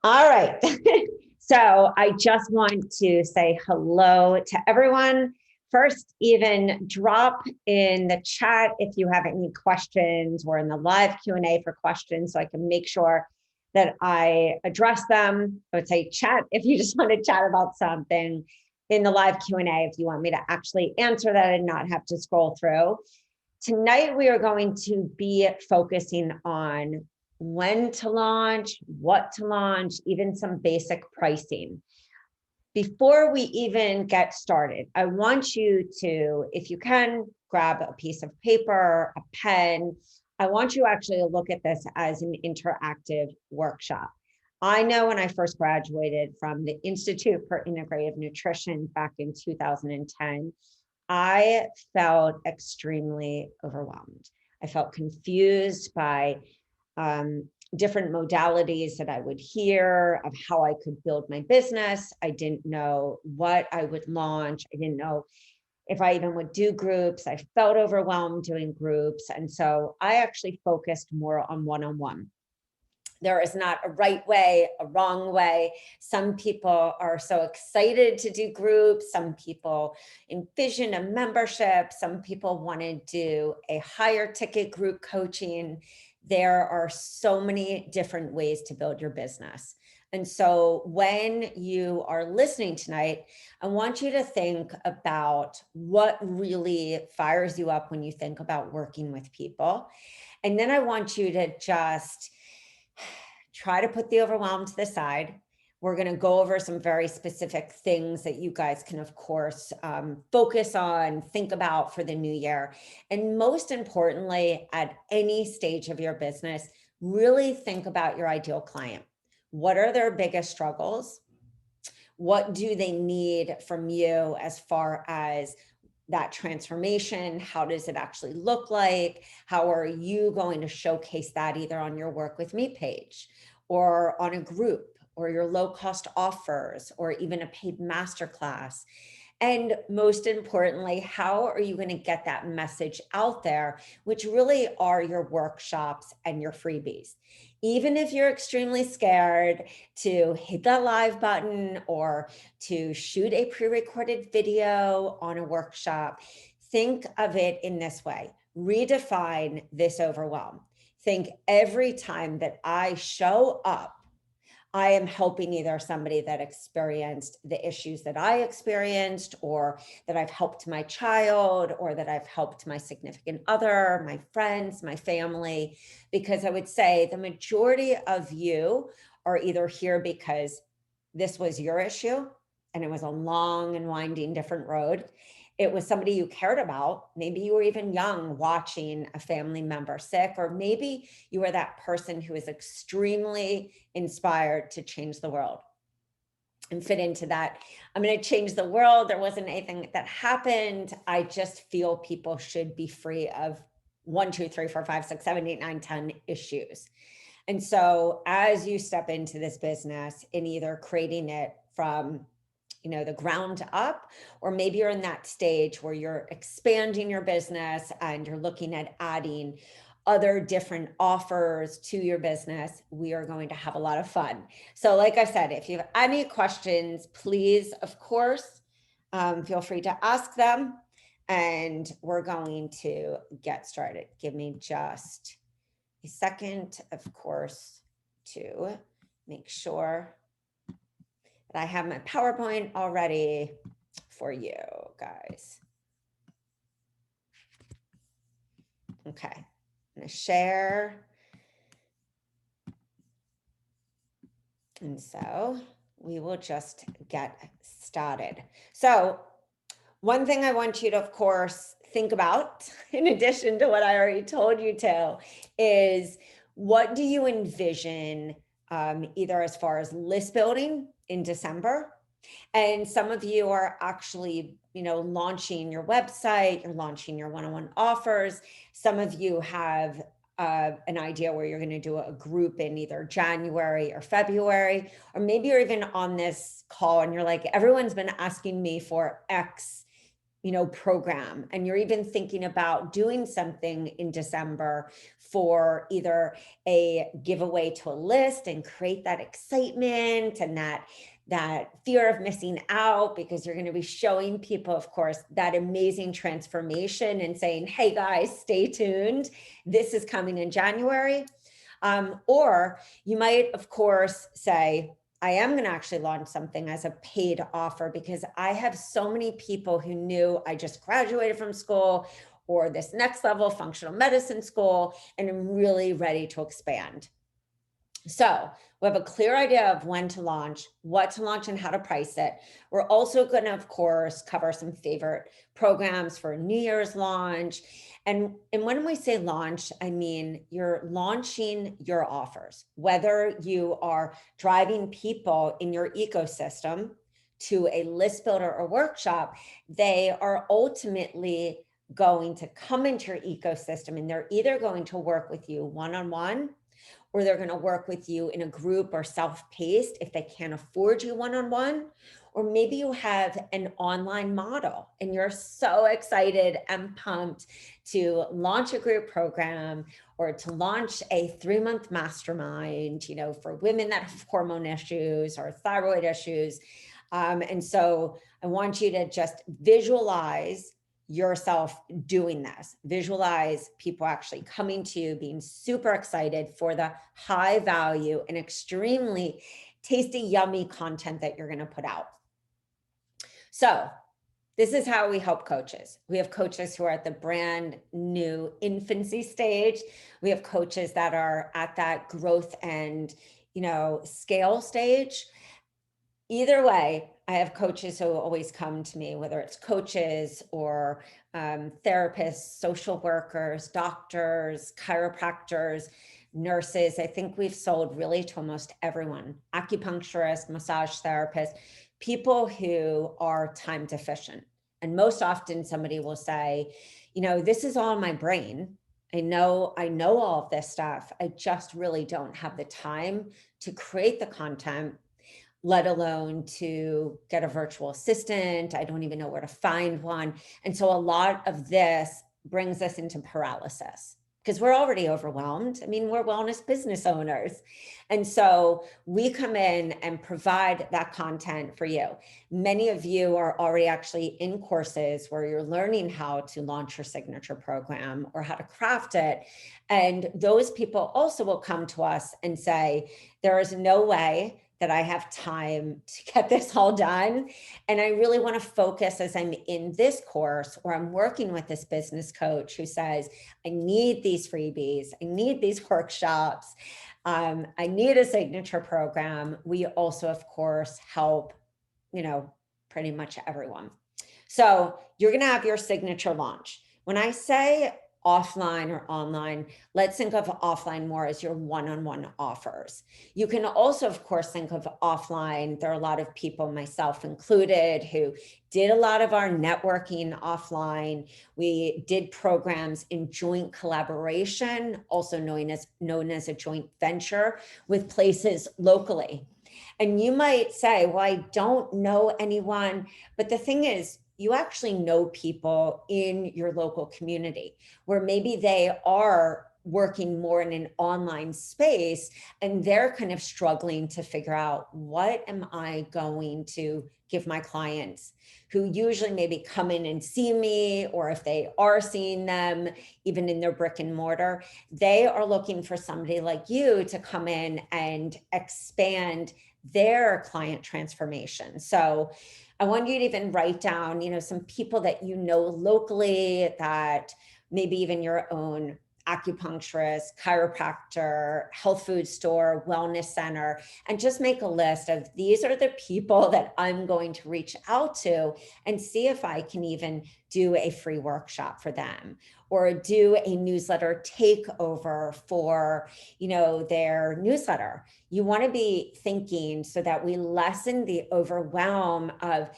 All right. So I just want to say hello to everyone. First, even drop in the chat if you have any questions or in the live Q&A for questions so I can make sure that I address them. I would say chat if you just want to chat about something in the live Q&A if you want me to actually answer that and not have to scroll through. Tonight, we are going to be focusing on when to launch, what to launch, even some basic pricing. Before we even get started, I want you to, if you can, grab a piece of paper, a pen. I want you actually to look at this as an interactive workshop. I know when I first graduated from the Institute for Integrative Nutrition back in 2010, I felt extremely overwhelmed. I felt confused by different modalities that I would hear of how I could build my business. I didn't know what I would launch. I didn't know if I even would do groups. I felt overwhelmed doing groups. And so I actually focused more on one-on-one. There is not a right way, a wrong way. Some people are so excited to do groups. Some people envision a membership. Some people want to do a higher ticket group coaching. There are so many different ways to build your business. And so when you are listening tonight, I want you to think about what really fires you up when you think about working with people. And then I want you to just try to put the overwhelm to the side. We're going to go over some very specific things that you guys can, of course, focus on, think about for the new year. And most importantly, at any stage of your business, really think about your ideal client. What are their biggest struggles? What do they need from you as far as that transformation? How does it actually look like? How are you going to showcase that either on your Work With Me page or on a group or your low-cost offers or even a paid masterclass? And most importantly, how are you going to get that message out there, which really are your workshops and your freebies? Even if you're extremely scared to hit that live button or to shoot a pre-recorded video on a workshop, think of it in this way. Redefine this overwhelm. Think every time that I show up, I am helping either somebody that experienced the issues that I experienced, or that I've helped my child, or that I've helped my significant other, my friends, my family, because I would say the majority of you are either here because this was your issue and it was a long and winding different road. It was somebody you cared about. Maybe you were even young watching a family member sick, or maybe you were that person who is extremely inspired to change the world and fit into that. I'm going to change the world. There wasn't anything that happened. I just feel people should be free of 1, 2, 3, 4, 5, 6, 7, 8, 9, 10 issues. And so as you step into this business in either creating it from the ground up, or maybe you're in that stage where you're expanding your business and you're looking at adding other different offers to your business, we are going to have a lot of fun. So like I said, if you have any questions, please, of course, feel free to ask them, and we're going to get started. Give me just a second, of course, to make sure that I have my PowerPoint already for you guys. Okay, I'm going to share. And so we will just get started. So one thing I want you to, of course, think about, in addition to what I already told you to, is what do you envision either as far as list building in December? And some of you are actually, launching your website, you're launching your one-on-one offers. Some of you have an idea where you're going to do a group in either January or February, or maybe you're even on this call and you're like, everyone's been asking me for X program, and you're even thinking about doing something in December for either a giveaway to a list and create that excitement and that fear of missing out, because you're going to be showing people, of course, that amazing transformation and saying, hey guys, stay tuned, this is coming in January. Or you might, of course, say, I am going to actually launch something as a paid offer, because I have so many people who knew I just graduated from school or this next level functional medicine school, and I'm really ready to expand. So we have a clear idea of when to launch, what to launch, and how to price it. We're also going to, of course, cover some favorite programs for New Year's launch. And when we say launch, I mean you're launching your offers, whether you are driving people in your ecosystem to a list builder or workshop. They are ultimately going to come into your ecosystem, and they're either going to work with you one-on-one, or they're going to work with you in a group or self-paced if they can't afford you one-on-one. Or maybe you have an online model and you're so excited and pumped to launch a group program or to launch a 3-month mastermind, for women that have hormone issues or thyroid issues. And so I want you to just visualize yourself doing this. Visualize people actually coming to you, being super excited for the high value and extremely tasty, yummy content that you're going to put out. So this is how we help coaches. We have coaches who are at the brand new infancy stage. We have coaches that are at that growth and, scale stage. Either way, I have coaches who always come to me, whether it's coaches or therapists, social workers, doctors, chiropractors, nurses. I think we've sold really to almost everyone, acupuncturists, massage therapists, people who are time deficient. And most often somebody will say, this is all in my brain. I know all of this stuff. I just really don't have the time to create the content, let alone to get a virtual assistant. I don't even know where to find one. And so a lot of this brings us into paralysis because we're already overwhelmed. I mean, we're wellness business owners. And so we come in and provide that content for you. Many of you are already actually in courses where you're learning how to launch your signature program or how to craft it. And those people also will come to us and say, there is no way that I have time to get this all done. And I really want to focus as I'm in this course or I'm working with this business coach who says, I need these freebies. I need these workshops. I need a signature program. We also, of course, help, pretty much everyone. So you're going to have your signature launch. When I say offline or online, let's think of offline more as your one-on-one offers. You can also, of course, think of offline. There are a lot of people, myself included, who did a lot of our networking offline. We did programs in joint collaboration, also known as a joint venture with places locally. And you might say, well, I don't know anyone. But the thing is, you actually know people in your local community where maybe they are working more in an online space and they're kind of struggling to figure out, what am I going to give my clients who usually maybe come in and see me, or if they are seeing them, even in their brick and mortar, they are looking for somebody like you to come in and expand their client transformation. So I want you to even write down, some people that you know locally, that maybe even your own acupuncturist, chiropractor, health food store, wellness center, and just make a list of, these are the people that I'm going to reach out to and see if I can even do a free workshop for them or do a newsletter takeover for, their newsletter. You want to be thinking so that we lessen the overwhelm of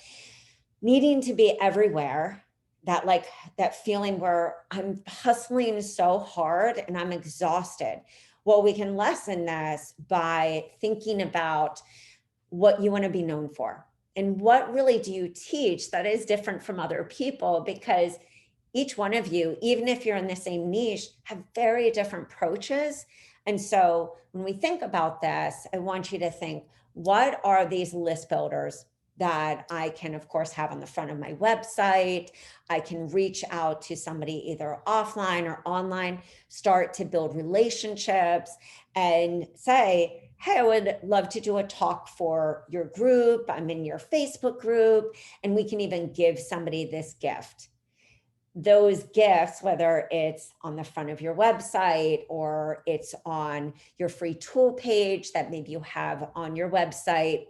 needing to be everywhere, that feeling where I'm hustling so hard and I'm exhausted. Well, we can lessen this by thinking about what you want to be known for. And what really do you teach that is different from other people? Because each one of you, even if you're in the same niche, have very different approaches. And so when we think about this, I want you to think, what are these list builders that I can, of course, have on the front of my website? I can reach out to somebody either offline or online, start to build relationships and say, hey, I would love to do a talk for your group. I'm in your Facebook group, and we can even give somebody this gift. Those gifts, whether it's on the front of your website or it's on your free tool page that maybe you have on your website,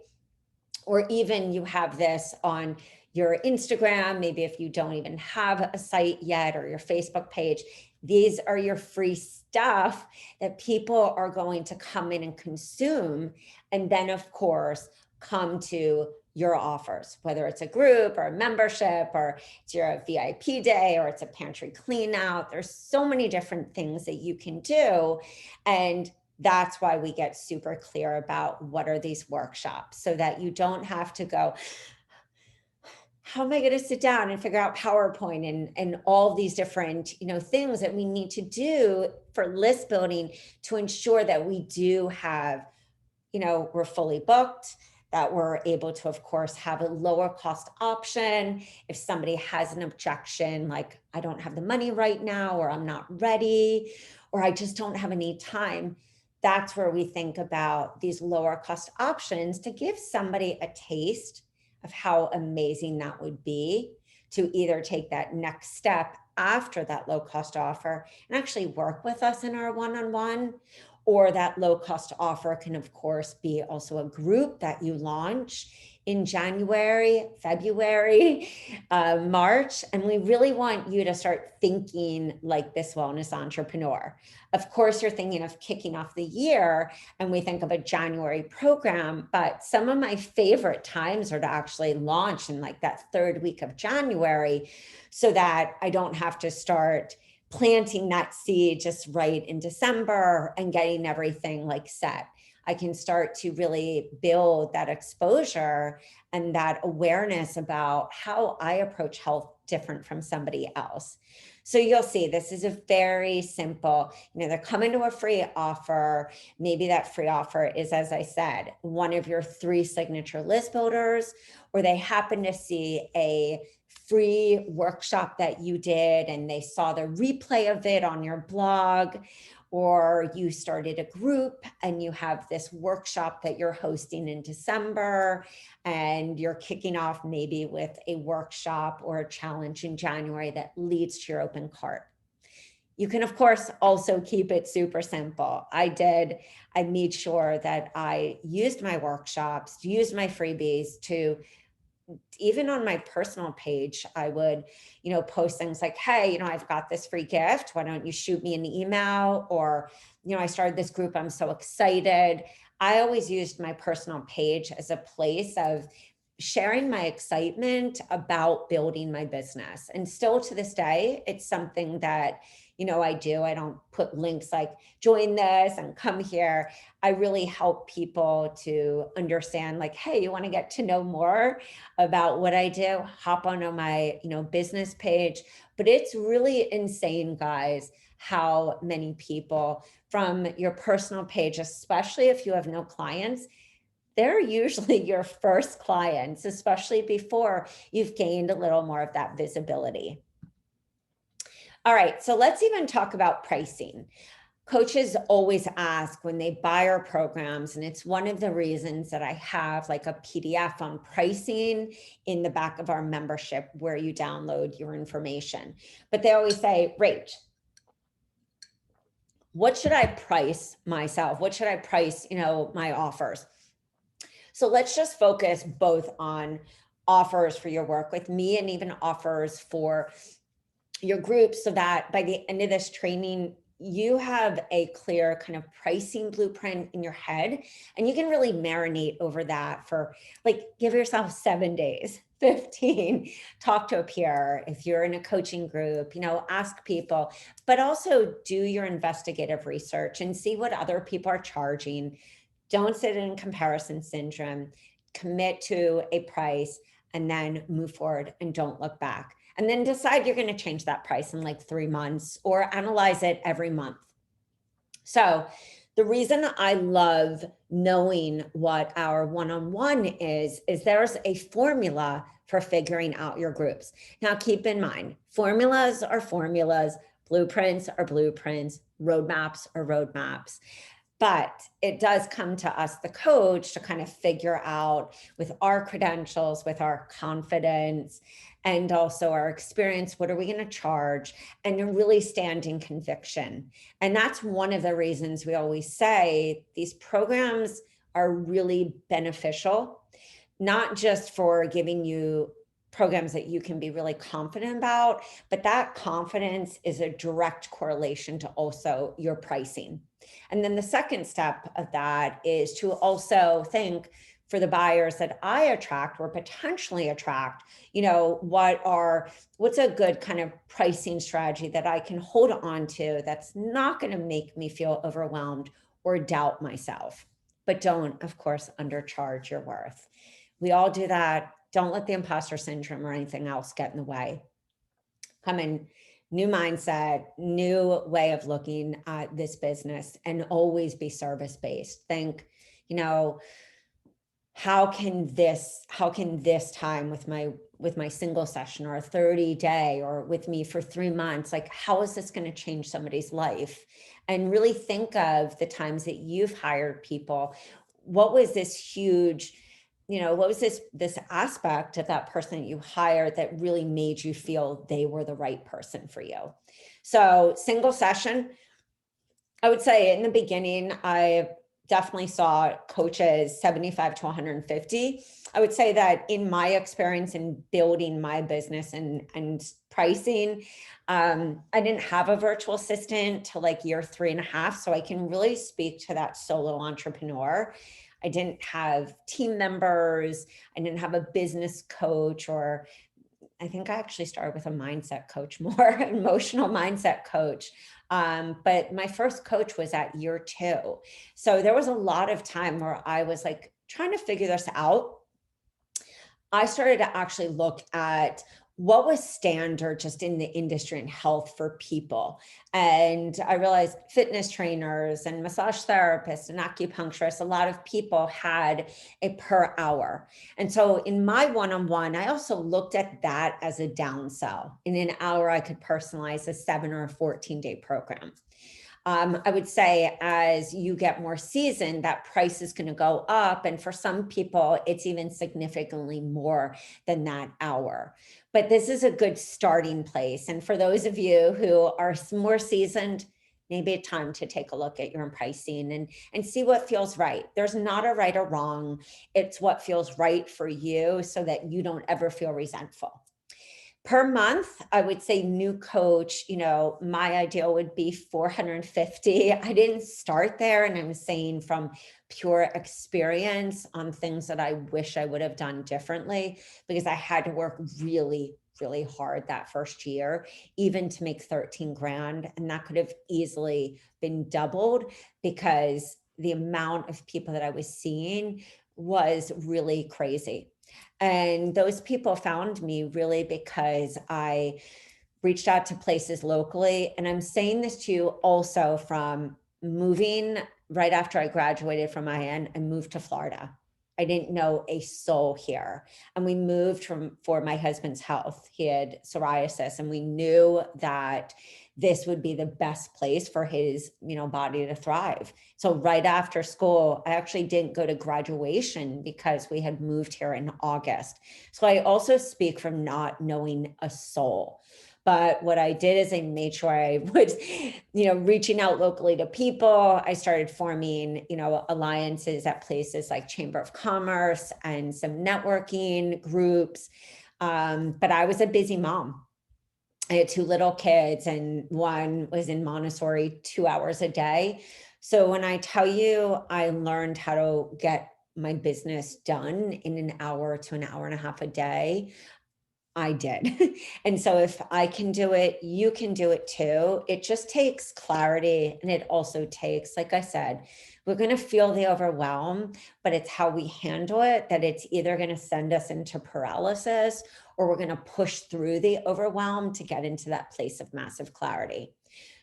or even you have this on your Instagram, maybe if you don't even have a site yet, or your Facebook page, these are your free stuff that people are going to come in and consume. And then, of course, come to your offers, whether it's a group or a membership, or it's your VIP day, or it's a pantry clean out. There's so many different things that you can do. And that's why we get super clear about what are these workshops, so that you don't have to go, how am I going to sit down and figure out PowerPoint and all these different, things that we need to do for list building to ensure that we do have, we're fully booked, that we're able to, of course, have a lower cost option. If somebody has an objection, like I don't have the money right now, or I'm not ready, or I just don't have any time, that's where we think about these lower cost options to give somebody a taste of how amazing that would be to either take that next step after that low cost offer and actually work with us in our one-on-one. Or that low cost offer can, of course, be also a group that you launch in January, February, March. And we really want you to start thinking like this wellness entrepreneur. Of course, you're thinking of kicking off the year and we think of a January program, but some of my favorite times are to actually launch in like that third week of January, so that I don't have to start planting that seed just right in December and getting everything like set. I can start to really build that exposure and that awareness about how I approach health different from somebody else. So you'll see this is a very simple, they're coming to a free offer. Maybe that free offer is, as I said, one of your 3 signature list builders, or they happen to see a free workshop that you did and they saw the replay of it on your blog, or you started a group and you have this workshop that you're hosting in December and you're kicking off maybe with a workshop or a challenge in January that leads to your open cart. You can, of course, also keep it super simple. I made sure that I used my workshops, used my freebies to, even on my personal page, I would, post things like, hey, I've got this free gift. Why don't you shoot me an email? Or, I started this group. I'm so excited. I always used my personal page as a place of sharing my excitement about building my business. And still to this day, it's something that, I do. I don't put links like join this and come here. I really help people to understand like, hey, you want to get to know more about what I do, hop onto my, business page. But it's really insane, guys, how many people from your personal page, especially if you have no clients, they're usually your first clients, especially before you've gained a little more of that visibility. All right, so let's even talk about pricing. Coaches always ask when they buy our programs, and it's one of the reasons that I have like a PDF on pricing in the back of our membership where you download your information. But they always say, Rach, what should I price myself? What should I price, my offers? So let's just focus both on offers for your work with me and even offers for your group, so that by the end of this training, you have a clear kind of pricing blueprint in your head, and you can really marinate over that for like, give yourself 7 days, 15, talk to a peer. If you're in a coaching group, ask people, but also do your investigative research and see what other people are charging. Don't sit in comparison syndrome. commit to a price, and then move forward and don't look back. And then decide you're going to change that price in like 3 months, or analyze it every month. So the reason I love knowing what our one-on-one is there's a formula for figuring out your groups. Now, keep in mind, formulas are formulas, blueprints are blueprints, roadmaps are roadmaps. But it does come to us, the coach, to kind of figure out with our credentials, with our confidence, and also our experience, what are we going to charge, and to really stand in conviction. And that's one of the reasons we always say these programs are really beneficial, not just for giving you programs that you can be really confident about, but that confidence is a direct correlation to also your pricing. And then the second step of that is to also think, for the buyers that I attract or potentially attract, what's a good kind of pricing strategy that I can hold on to that's not going to make me feel overwhelmed or doubt myself. But don't, of course, undercharge your worth. We all do that. Don't let the imposter syndrome or anything else get in the way. Come in, new mindset, new way of looking at this business, and always be service-based. Think, how can this time with my single session, or a 30-day, or with me for 3 months, like, how is this going to change somebody's life? And really think of the times that you've hired people. What was this huge, what was this aspect of that person that you hired that really made you feel they were the right person for you? So single session, I would say in the beginning, I definitely saw coaches 75 to 150. I would say that in my experience in building my business and pricing, I didn't have a virtual assistant till like year 3.5. So I can really speak to that solo entrepreneur. I didn't have team members. I didn't have a business coach, or I think I actually started with a mindset coach, more emotional mindset coach. But my first coach was at year 2. So there was a lot of time where I was like trying to figure this out. I started to actually look at what was standard just in the industry and health for people. And I realized fitness trainers and massage therapists and acupuncturists, a lot of people had a per hour. And so in my one-on-one, I also looked at that as a downsell. In an hour, I could personalize a 7 or a 14-day program. I would say as you get more seasoned, that price is going to go up. And for some people, it's even significantly more than that hour. But this is a good starting place. And for those of you who are more seasoned, maybe it's time to take a look at your own pricing and see what feels right. There's not a right or wrong. It's what feels right for you so that you don't ever feel resentful. Per month, I would say new coach, my ideal would be 450. I didn't start there, and I'm saying from pure experience on things that I wish I would have done differently, because I had to work really, really hard that first year, even to make 13 grand. And that could have easily been doubled, because the amount of people that I was seeing was really crazy. And those people found me really because I reached out to places locally. And I'm saying this to you also from moving right after I graduated from IN and moved to Florida. I didn't know a soul here. And we moved for my husband's health. He had psoriasis, and we knew that this would be the best place for his, body to thrive. So right after school, I actually didn't go to graduation because we had moved here in August. So I also speak from not knowing a soul. But what I did is I made sure I was, reaching out locally to people. I started forming, alliances at places like Chamber of Commerce and some networking groups. But I was a busy mom. I had 2 little kids, and one was in Montessori 2 hours a day. So when I tell you I learned how to get my business done in an hour to an hour and a half a day, I did. And so if I can do it, you can do it too. It just takes clarity. And it also takes, like I said, we're going to feel the overwhelm, but it's how we handle it that it's either going to send us into paralysis or we're going to push through the overwhelm to get into that place of massive clarity.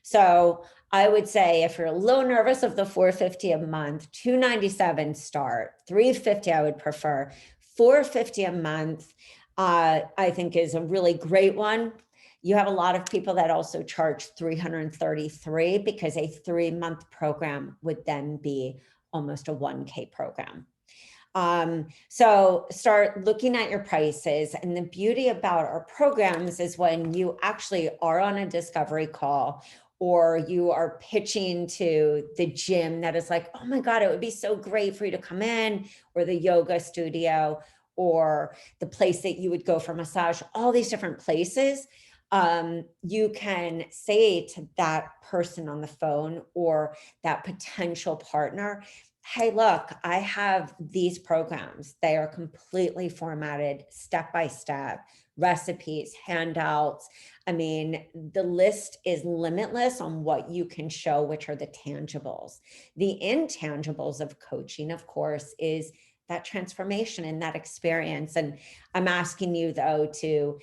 So I would say if you're a little nervous of the $450 a month, $297 start, $350 I would prefer, $450 a month I think is a really great one. You have a lot of people that also charge $333 because a 3-month program would then be almost a 1K program. So start looking at your prices. And the beauty about our programs is when you actually are on a discovery call or you are pitching to the gym that is like, oh my God, it would be so great for you to come in, or the yoga studio, or the place that you would go for massage, all these different places. You can say to that person on the phone or that potential partner, hey, look, I have these programs. They are completely formatted step-by-step, recipes, handouts. I mean, the list is limitless on what you can show, which are the tangibles. The intangibles of coaching, of course, is that transformation and that experience. And I'm asking you, though, to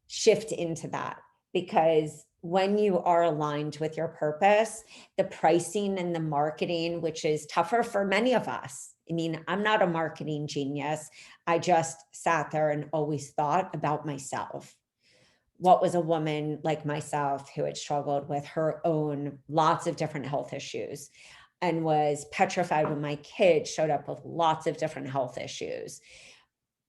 shift into that, because when you are aligned with your purpose, the pricing and the marketing, which is tougher for many of us. I mean, I'm not a marketing genius. I just sat there and always thought about myself. What was a woman like myself who had struggled with her own lots of different health issues and was petrified when my kids showed up with lots of different health issues?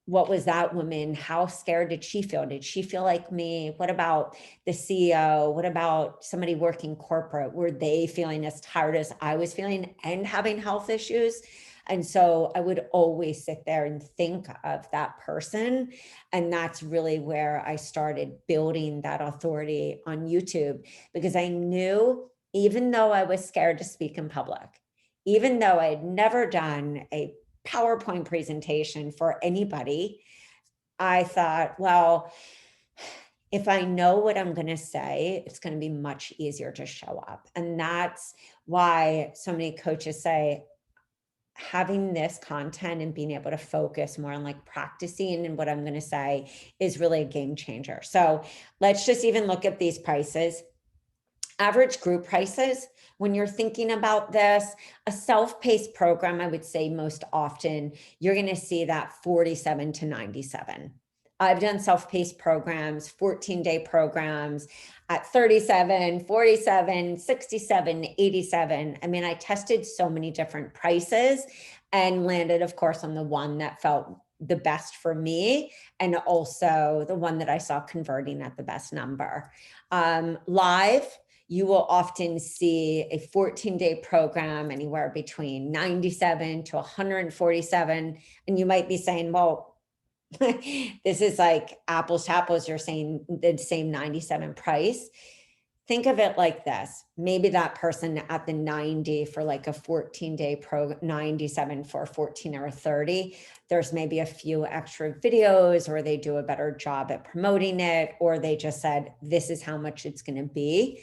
What was that woman? How scared did she feel? Did she feel like me? What about the CEO? What about somebody working corporate? Were they feeling as tired as I was feeling and having health issues? And so I would always sit there and think of that person. And that's really where I started building that authority on YouTube, because I knew, even though I was scared to speak in public, even though I had never done a PowerPoint presentation for anybody, I thought, well, if I know what I'm going to say, it's going to be much easier to show up. And that's why so many coaches say having this content and being able to focus more on like practicing and what I'm going to say is really a game changer. So let's just even look at these prices. Average group prices, when you're thinking about this, a self-paced program, I would say most often you're going to see that 47 to 97. I've done self-paced programs, 14-day programs at 37, 47, 67, 87. I mean, I tested so many different prices and landed, of course, on the one that felt the best for me, and also the one that I saw converting at the best number. Live, you will often see a 14-day program anywhere between 97 to 147. And you might be saying, well, this is like apples to apples. You're saying the same 97 price. Think of it like this. Maybe that person at the 90 for like a 14-day program, 97 for 14 or 30, there's maybe a few extra videos, or they do a better job at promoting it, or they just said, this is how much it's going to be.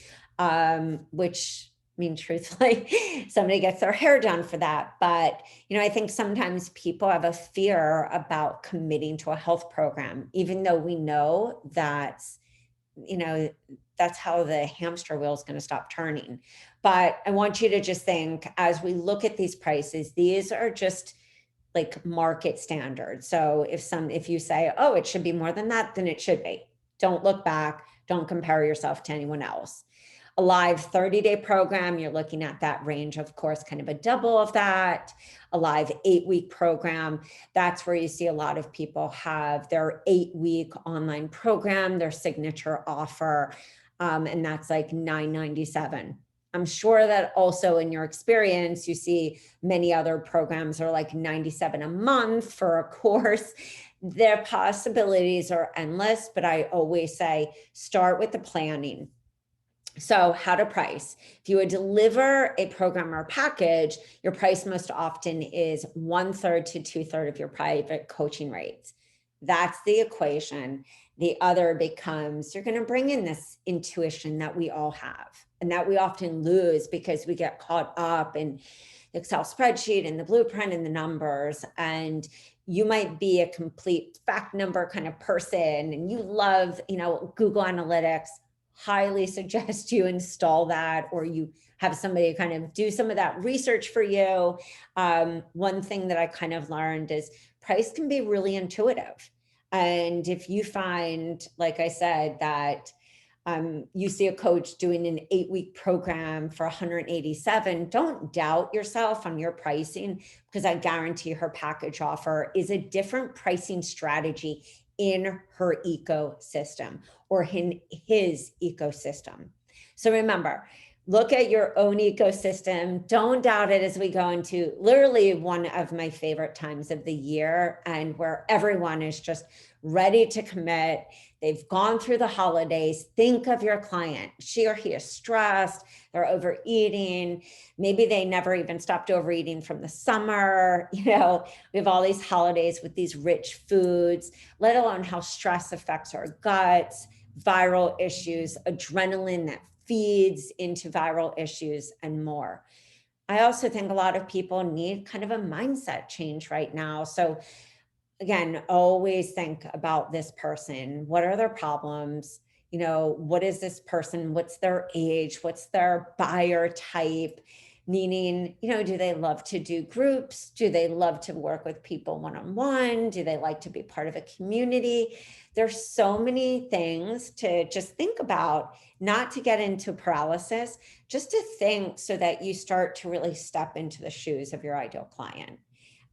Which, I mean, truthfully, somebody gets their hair done for that. But, you know, I think sometimes people have a fear about committing to a health program, even though we know that, you know, that's how the hamster wheel is going to stop turning. But I want you to just think, as we look at these prices, these are just like market standards. So if you say, oh, it should be more than that, then it should be. Don't look back. Don't compare yourself to anyone else. A live 30-day program, you're looking at that range, of course, kind of a double of that. A live 8-week program, that's where you see a lot of people have their 8-week online program, their signature offer, and that's like $997. I'm sure that also in your experience, you see many other programs are like $97 a month for a course. Their possibilities are endless, but I always say, start with the planning. So how to price. If you would deliver a program or a package, your price most often is 1/3 to 2/3 of your private coaching rates. That's the equation. The other becomes, you're going to bring in this intuition that we all have and that we often lose because we get caught up in Excel spreadsheet and the blueprint and the numbers, and you might be a complete fact number kind of person and you love, Google Analytics. Highly suggest you install that, or you have somebody kind of do some of that research for you. One thing that I kind of learned is price can be really intuitive. And if you find, like I said, that you see a coach doing an 8-week program for 187, don't doubt yourself on your pricing, because I guarantee her package offer is a different pricing strategy in her ecosystem or in his ecosystem. So remember, look at your own ecosystem. Don't doubt it as we go into literally one of my favorite times of the year, and where everyone is just ready to commit. They've gone through the holidays. Think of your client. She or he is stressed. They're overeating. Maybe they never even stopped overeating from the summer. We have all these holidays with these rich foods, let alone how stress affects our guts, viral issues, adrenaline that feeds into viral issues, and more. I also think a lot of people need kind of a mindset change right now. So again, always think about this person. What are their problems? What is this person? What's their age? What's their buyer type? Meaning, do they love to do groups? Do they love to work with people one-on-one? Do they like to be part of a community? There's so many things to just think about, not to get into paralysis, just to think so that you start to really step into the shoes of your ideal client.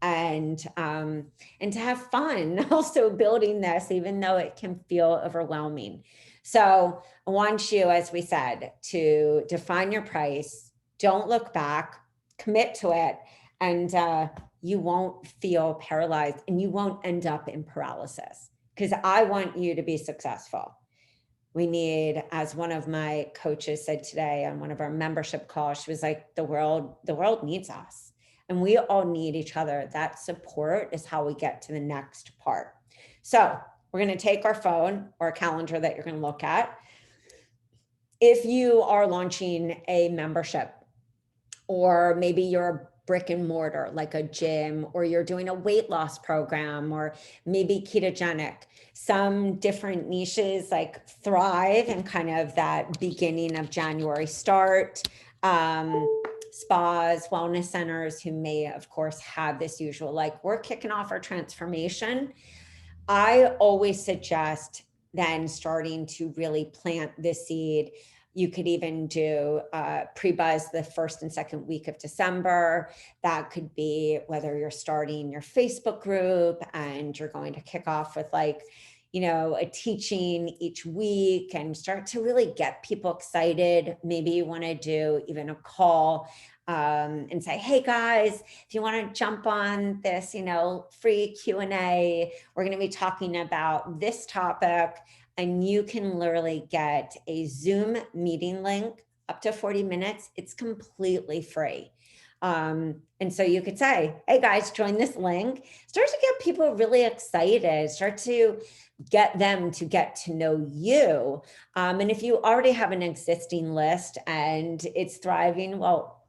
And to have fun also building this, even though it can feel overwhelming. So I want you, as we said, to define your price. Don't look back, commit to it, and you won't feel paralyzed and you won't end up in paralysis, because I want you to be successful. We need, as one of my coaches said today on one of our membership calls, she was like, the world needs us. And we all need each other. That support is how we get to the next part. So we're going to take our phone or a calendar that you're going to look at. If you are launching a membership, or maybe you're a brick and mortar, like a gym, or you're doing a weight loss program, or maybe ketogenic, some different niches like thrive and kind of that beginning of January start. Spas, wellness centers who may, of course, have this usual, like, we're kicking off our transformation. I always suggest then starting to really plant the seed. You could even do pre-buzz the first and second week of December. That could be whether you're starting your Facebook group and you're going to kick off with a teaching each week and start to really get people excited. Maybe you want to do even a call and say, hey guys, if you want to jump on this, free Q&A, we're going to be talking about this topic. And you can literally get a Zoom meeting link up to 40 minutes. It's completely free. And so you could say, hey guys, join this link. Start to get people really excited. Start to get them to get to know you. And if you already have an existing list and it's thriving, well,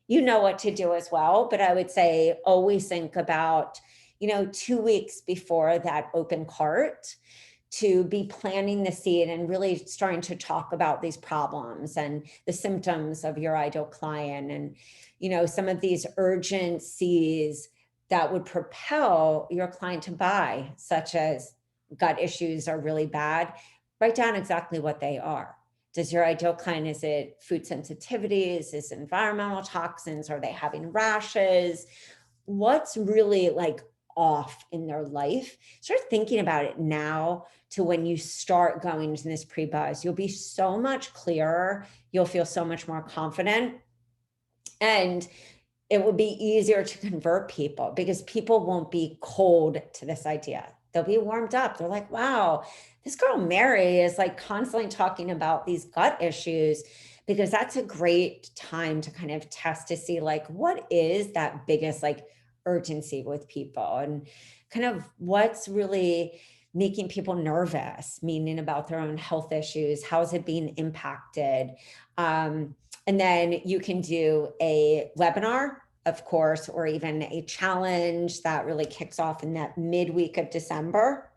you know what to do as well. But I would say always think about, 2 weeks before that open cart, to be planting the seed and really starting to talk about these problems and the symptoms of your ideal client, and some of these urgencies that would propel your client to buy, such as gut issues are really bad. Write down exactly what they are. Does your ideal client, is it food sensitivities? Is it environmental toxins? Are they having rashes? What's really off in their life? Start thinking about it now to when you start going into this pre-buzz. You'll be so much clearer. You'll feel so much more confident. And it will be easier to convert people, because people won't be cold to this idea. They'll be warmed up. They're like, wow, this girl Mary is constantly talking about these gut issues, because that's a great time to kind of test to see what is that biggest urgency with people, and kind of what's really making people nervous, meaning about their own health issues. How is it being impacted? And then you can do a webinar of course, or even a challenge that really kicks off in that midweek of December.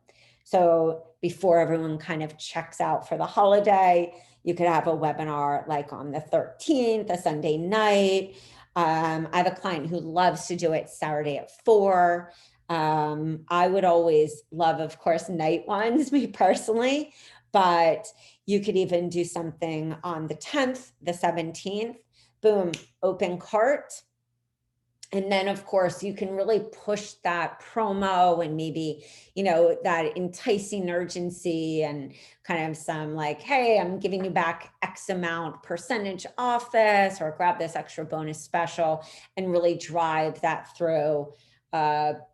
So before everyone kind of checks out for the holiday, you could have a webinar like on the 13th, a Sunday night. I have a client who loves to do it Saturday at 4. I would always love, of course, night ones, me personally, but you could even do something on the 10th, the 17th, boom, open cart. And then, of course, you can really push that promo and maybe, that enticing urgency and kind of some like, hey, I'm giving you back X amount percentage off this, or grab this extra bonus special, and really drive that through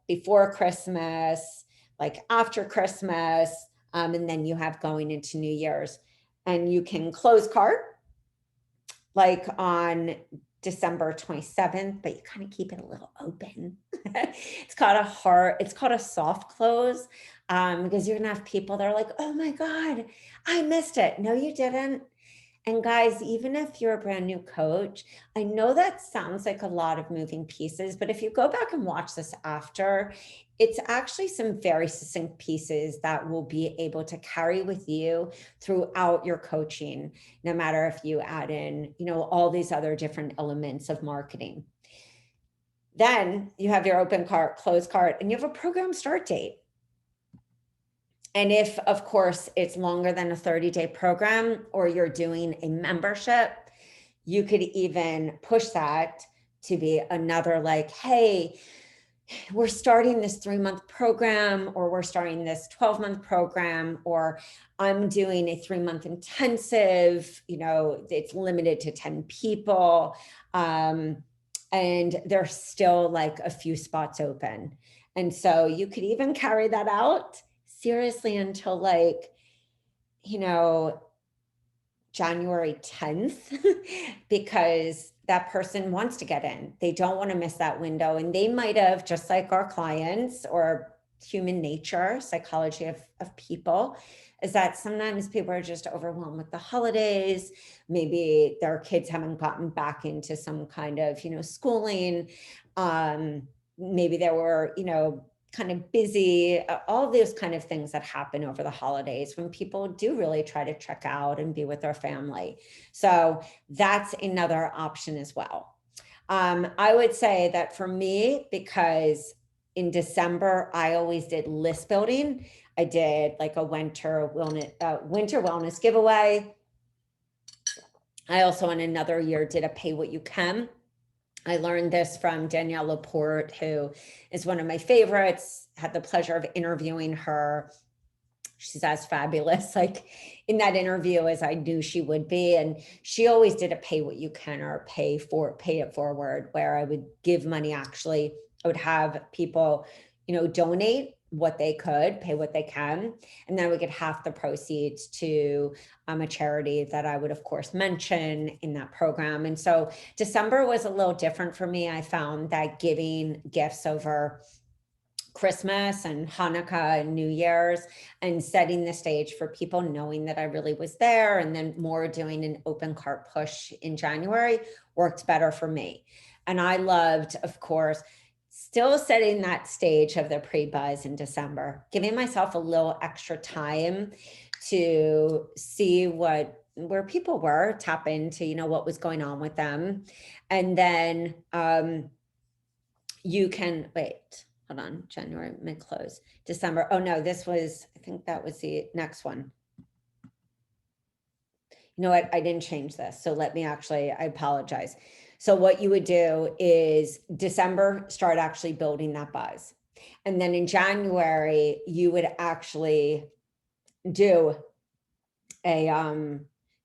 before Christmas, like after Christmas, and then you have going into New Year's. And you can close cart like on December 27th, but you kind of keep it a little open. It's called a soft close, because you're gonna have people that are like, oh my God, I missed it. No, you didn't. And guys, even if you're a brand new coach, I know that sounds like a lot of moving pieces, but if you go back and watch this after, it's actually some very succinct pieces that will be able to carry with you throughout your coaching, no matter if you add in, all these other different elements of marketing. Then you have your open cart, close cart, and you have a program start date. And if, of course, it's longer than a 30-day program, or you're doing a membership, you could even push that to be another like, hey, we're starting this 3-month program, or we're starting this 12-month program, or I'm doing a 3-month intensive, it's limited to 10 people. And there's still like a few spots open. And so you could even carry that out seriously until like, January 10th, because that person wants to get in. They don't want to miss that window. And they might have, just like our clients, or human nature, psychology of people, is that sometimes people are just overwhelmed with the holidays. Maybe their kids haven't gotten back into some kind of, schooling. Maybe they were, kind of busy, all those kind of things that happen over the holidays when people do really try to check out and be with their family. So that's another option as well. I would say that for me, because in December, I always did list building. I did like a winter wellness giveaway. I also, in another year, did a pay what you can. I learned this from Danielle Laporte, who is one of my favorites. Had the pleasure of interviewing her. She's as fabulous, like in that interview, as I knew she would be. And she always did a pay what you can, or pay it forward, where I would give money. Actually, I would have people, donate what they could, pay what they can, and then we get half the proceeds to a charity that I would, of course, mention in that program. And so December was a little different for me. I found that giving gifts over Christmas and Hanukkah and New Year's, and setting the stage for people knowing that I really was there, and then more doing an open cart push in January, worked better for me. And I loved, of course, still setting that stage of the pre-buzz in December, giving myself a little extra time to see where people were, tap into, what was going on with them. And then you can, hold on, January mid-close, December. Oh no, I think that was the next one. You know what? I didn't change this. So I apologize. So what you would do is December, start actually building that buzz. And then in January, you would actually do a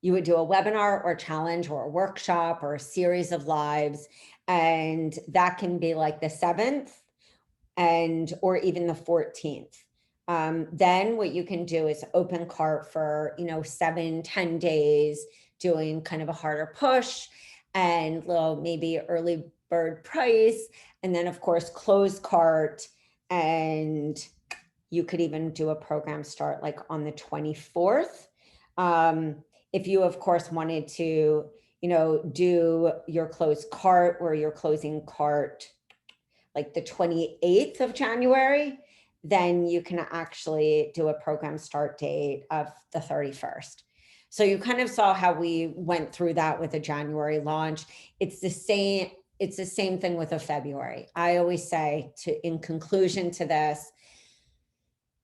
webinar or challenge or a workshop or a series of lives. And that can be like the 7th or even the 14th. Then what you can do is open cart for, 7-10 days, doing kind of a harder push and little maybe early bird price. And then of course, close cart. And you could even do a program start like on the 24th. If you, of course, wanted to, do your closed cart where you're closing cart like the 28th of January, then you can actually do a program start date of the 31st. So you kind of saw how we went through that with a January launch. It's the same thing with a February. I always say, in conclusion to this,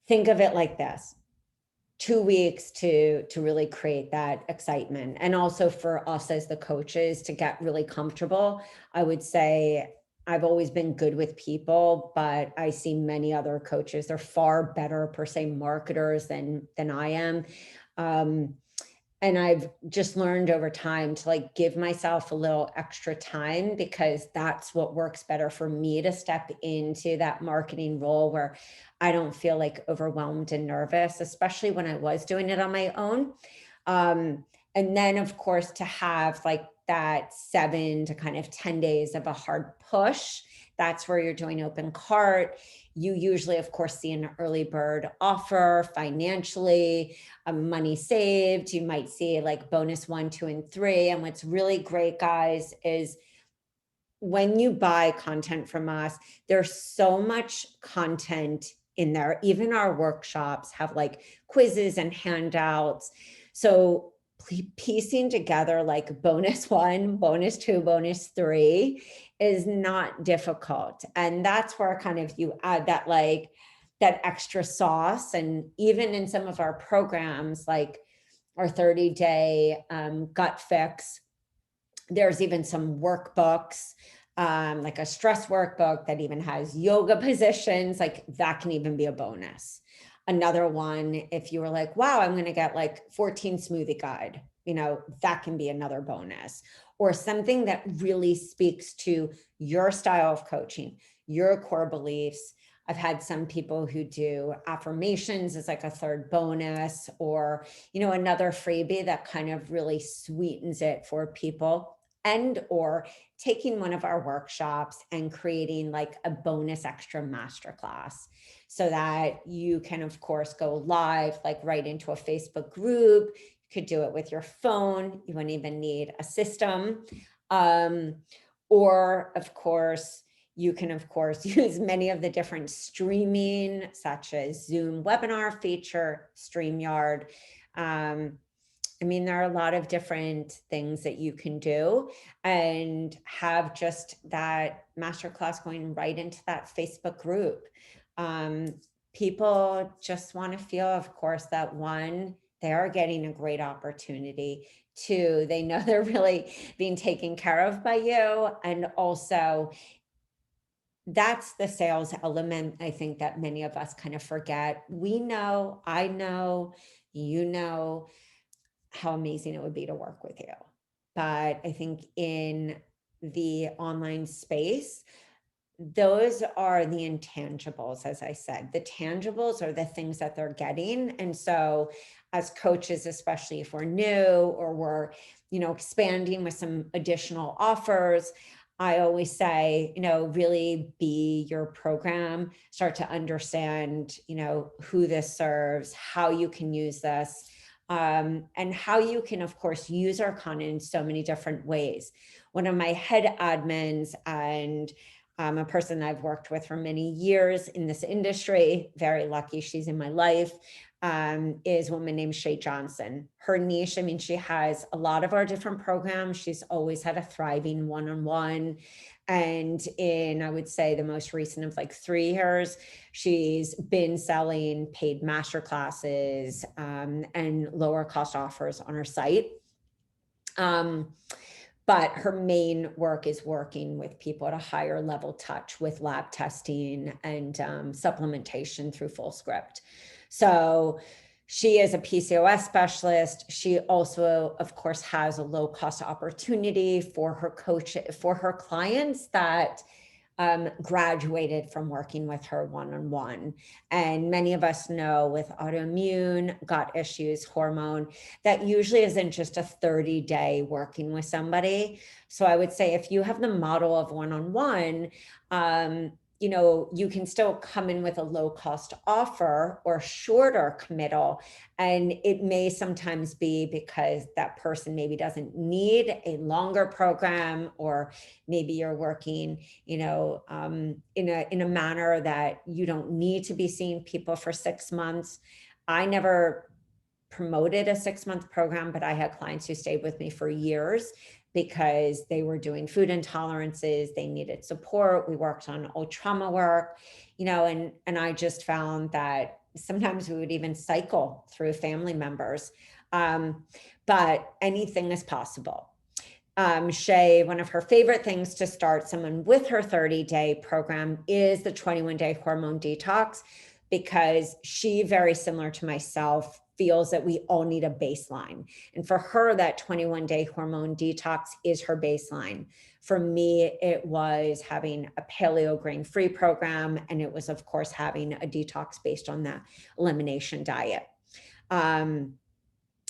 think of it like this: 2 weeks to really create that excitement. And also for us as the coaches to get really comfortable. I would say I've always been good with people, but I see many other coaches, they're far better per se marketers than I am. And I've just learned over time to like give myself a little extra time, because that's what works better for me to step into that marketing role where I don't feel like overwhelmed and nervous, especially when I was doing it on my own. And then of course to have like that 7 to kind of 10 days of a hard push, that's where you're doing open cart. You usually, of course, see an early bird offer financially, money saved. You might see like bonus 1, 2, and 3. And what's really great, guys, is when you buy content from us, there's so much content in there. Even our workshops have like quizzes and handouts. So piecing together like bonus 1, bonus 2, bonus 3 is not difficult. And that's where kind of you add that like that extra sauce. And even in some of our programs, like our 30-day gut fix, there's even some workbooks, like a stress workbook that even has yoga positions, like that can even be a bonus. Another one, if you were like, wow, I'm going to get like 14 smoothie guide, that can be another bonus. Or something that really speaks to your style of coaching, your core beliefs. I've had some people who do affirmations as like a third bonus, or, another freebie that kind of really sweetens it for people. And or taking one of our workshops and creating like a bonus extra masterclass, so that you can, of course, go live, like right into a Facebook group. You could do it with your phone. You wouldn't even need a system. Or, of course, you can, of course, use many of the different streaming, such as Zoom webinar feature, StreamYard. There are a lot of different things that you can do and have just that masterclass going right into that Facebook group. People just want to feel, of course, that 1, they are getting a great opportunity. 2, they know they're really being taken care of by you. And also, that's the sales element, I think, that many of us kind of forget. We know, I know, how amazing it would be to work with you. But I think in the online space, those are the intangibles. As I said, the tangibles are the things that they're getting. And so as coaches, especially if we're new or we're, expanding with some additional offers, I always say, really be your program, start to understand, who this serves, how you can use this, and how you can, of course, use our content in so many different ways. One of my head admins, and a person I've worked with for many years in this industry, very lucky she's in my life, is a woman named Shay Johnson. Her niche, she has a lot of our different programs. She's always had a thriving one-on-one. And in, I would say, the most recent of like 3 years, she's been selling paid masterclasses and lower cost offers on her site. But her main work is working with people at a higher level touch with lab testing and supplementation through FullScript. So she is a PCOS specialist. She also, of course, has a low cost opportunity for her clients that graduated from working with her one-on-one. And many of us know with autoimmune, gut issues, hormone, that usually isn't just a 30-day working with somebody. So I would say if you have the model of one-on-one, you know, you can still come in with a low cost offer or shorter committal. And it may sometimes be because that person maybe doesn't need a longer program, or maybe you're working, you know, in a manner that you don't need to be seeing people for 6 months. I never promoted a 6-month program, but I had clients who stayed with me for years because they were doing food intolerances, they needed support. We worked on old trauma work, you know, and I just found that sometimes we would even cycle through family members. But anything is possible. Shay, one of her favorite things to start someone with her 30-day program is the 21-day hormone detox, because she, very similar to myself, feels that we all need a baseline. And for her, that 21-day hormone detox is her baseline. For me, it was having a paleo grain-free program, and it was, of course, having a detox based on that elimination diet.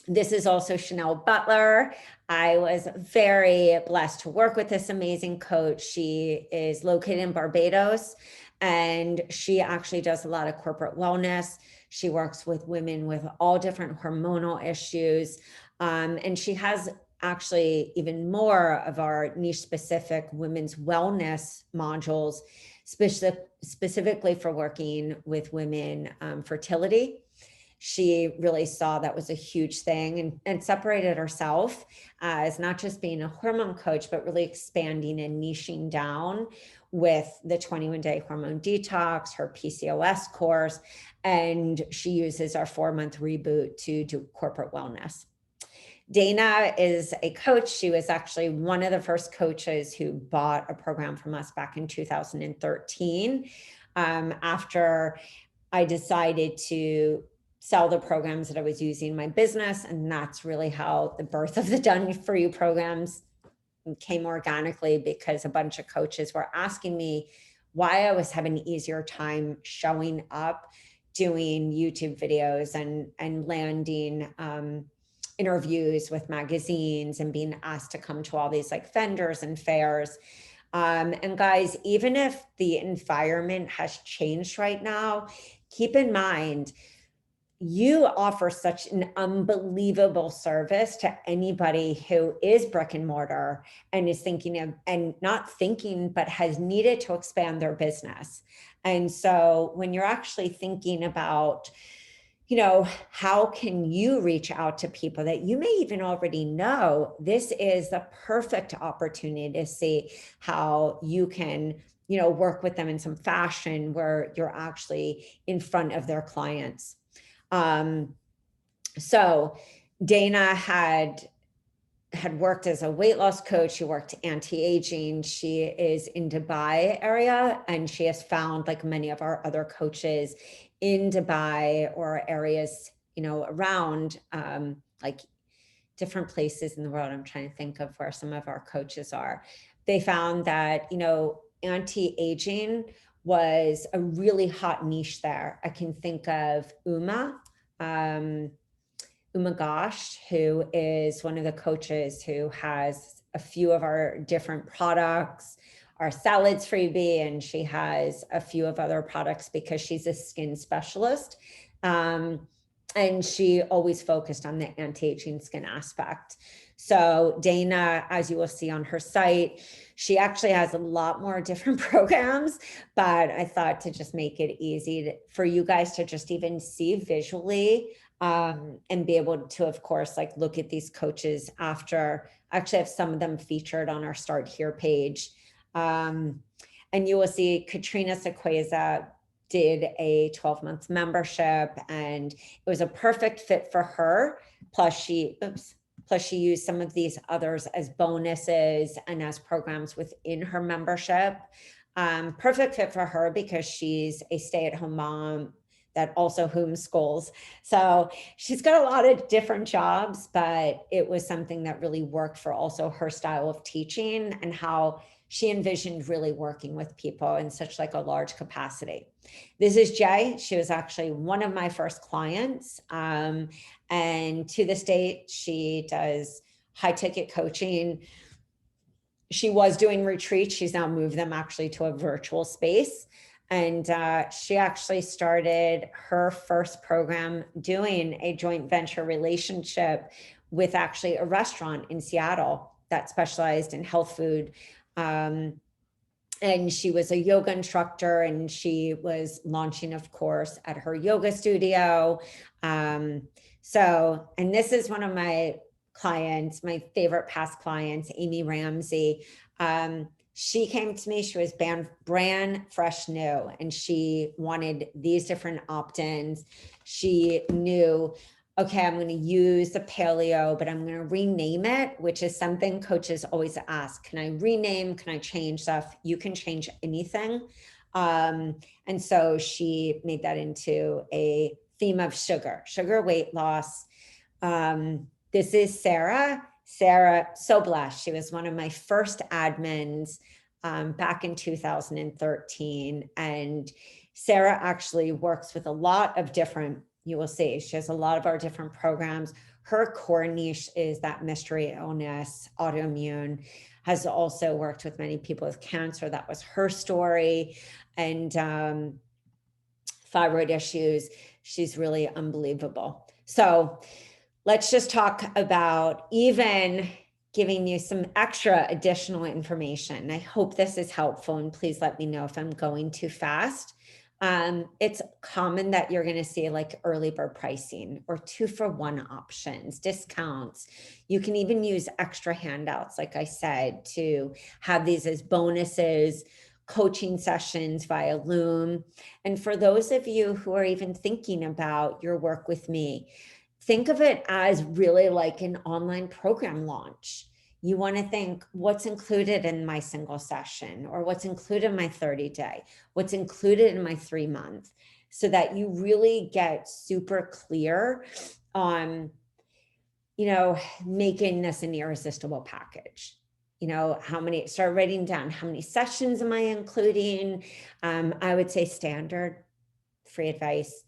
This is also Chanel Butler. I was very blessed to work with this amazing coach. She is located in Barbados, and she actually does a lot of corporate wellness. She works with women with all different hormonal issues. And she has actually even more of our niche specific women's wellness modules, specifically for working with women fertility. She really saw that was a huge thing, and separated herself as not just being a hormone coach, but really expanding and niching down with the 21-day hormone detox, her PCOS course, and she uses our 4-month reboot to do corporate wellness. Dana is a coach. She was actually one of the first coaches who bought a program from us back in 2013. After I decided to sell the programs that I was using in my business. And that's really how the birth of the Done For You programs came organically, because a bunch of coaches were asking me why I was having an easier time showing up, doing YouTube videos and landing interviews with magazines and being asked to come to all these like vendors and fairs. And guys, even if the environment has changed right now, keep in mind, you offer such an unbelievable service to anybody who is brick and mortar and is thinking of, and not thinking, but has needed to expand their business. And so when you're actually thinking about, you know, how can you reach out to people that you may even already know, this is the perfect opportunity to see how you can, you know, work with them in some fashion where you're actually in front of their clients. So Dana had worked as a weight loss coach. She worked anti-aging. She is in Dubai area, and she has found, like many of our other coaches in Dubai or areas, you know, around like different places in the world. I'm trying to think of where some of our coaches are. They found that, you know, anti-aging was a really hot niche there. I can think of Uma Gosh, who is one of the coaches who has a few of our different products, our salads freebie, and she has a few of other products because she's a skin specialist. And she always focused on the anti-aging skin aspect. So Dana, as you will see on her site, she actually has a lot more different programs, but I thought to just make it easy for you guys to just even see visually and be able to, of course, like look at these coaches after. I actually have some of them featured on our Start Here page. And you will see Katrina Sequeza did a 12-month membership, and it was a perfect fit for her. Plus she used some of these others as bonuses and as programs within her membership. Perfect fit for her because she's a stay-at-home mom that also homeschools. So she's got a lot of different jobs, but it was something that really worked for also her style of teaching and how she envisioned really working with people in such like a large capacity. This is Jay. She was actually one of my first clients. And to this date, she does high ticket coaching she was doing retreats. She's now moved them actually to a virtual space. And she actually started her first program doing a joint venture relationship with actually a restaurant in Seattle that specialized in health food. And she was a yoga instructor, and she was launching, of course, at her yoga studio. So, and this is one of my clients, my favorite past clients, Amy Ramsey. She came to me, she was brand fresh new, and she wanted these different opt-ins. She knew, okay, I'm going to use the paleo, but I'm going to rename it, which is something coaches always ask. Can I rename? Can I change stuff? You can change anything. And so she made that into a theme of sugar weight loss. This is Sarah. Sarah, so blessed. She was one of my first admins back in 2013. And Sarah actually works with a lot of different, you will see, she has a lot of our different programs. Her core niche is that mystery illness, autoimmune, has also worked with many people with cancer. That was her story. And thyroid issues. She's really unbelievable. So let's just talk about even giving you some extra additional information. I hope this is helpful, and please let me know if I'm going too fast. It's common that you're going to see like early bird pricing or 2-for-1 options, discounts. You can even use extra handouts, like I said, to have these as bonuses, coaching sessions via Loom. And for those of you who are even thinking about your work with me, think of it as really like an online program launch. You want to think, what's included in my single session, or what's included in my 30-day, what's included in my 3-month, so that you really get super clear on, making this an irresistible package. Start writing down how many sessions am I including? I would say standard free advice.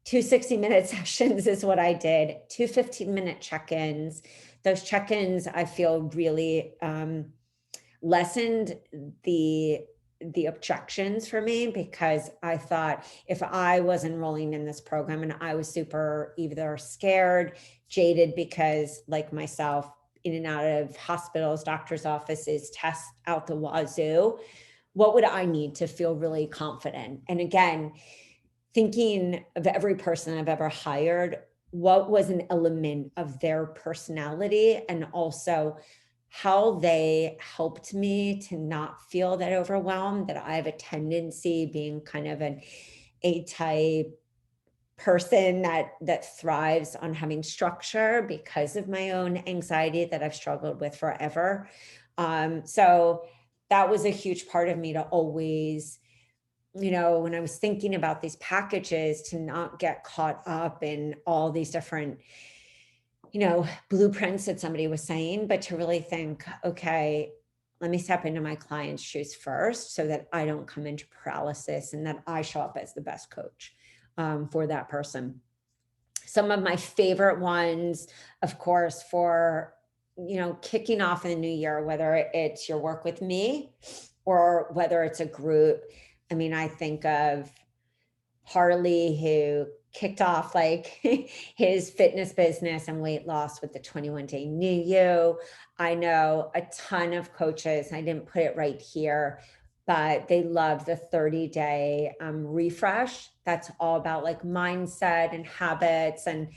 2 60-minute sessions is what I did, 2 15-minute check-ins. Those check-ins, I feel, really lessened the objections for me, because I thought if I was enrolling in this program and I was super either scared, jaded, because like myself, in and out of hospitals, doctors' offices, tests out the wazoo, what would I need to feel really confident? And again, thinking of every person I've ever hired, what was an element of their personality, and also how they helped me to not feel that overwhelmed, that I have a tendency, being kind of an A-type person that thrives on having structure because of my own anxiety that I've struggled with forever. So that was a huge part of me, to always, when I was thinking about these packages, to not get caught up in all these different, blueprints that somebody was saying, but to really think, okay, let me step into my client's shoes first, so that I don't come into paralysis, and that I show up as the best coach for that person. Some of my favorite ones, of course, for, kicking off in the new year, whether it's your work with me or whether it's a group. I mean, I think of Harley, who kicked off like his fitness business and weight loss with the 21-day new you. I know a ton of coaches, I didn't put it right here, but they love the 30-day refresh. That's all about like mindset and habits. And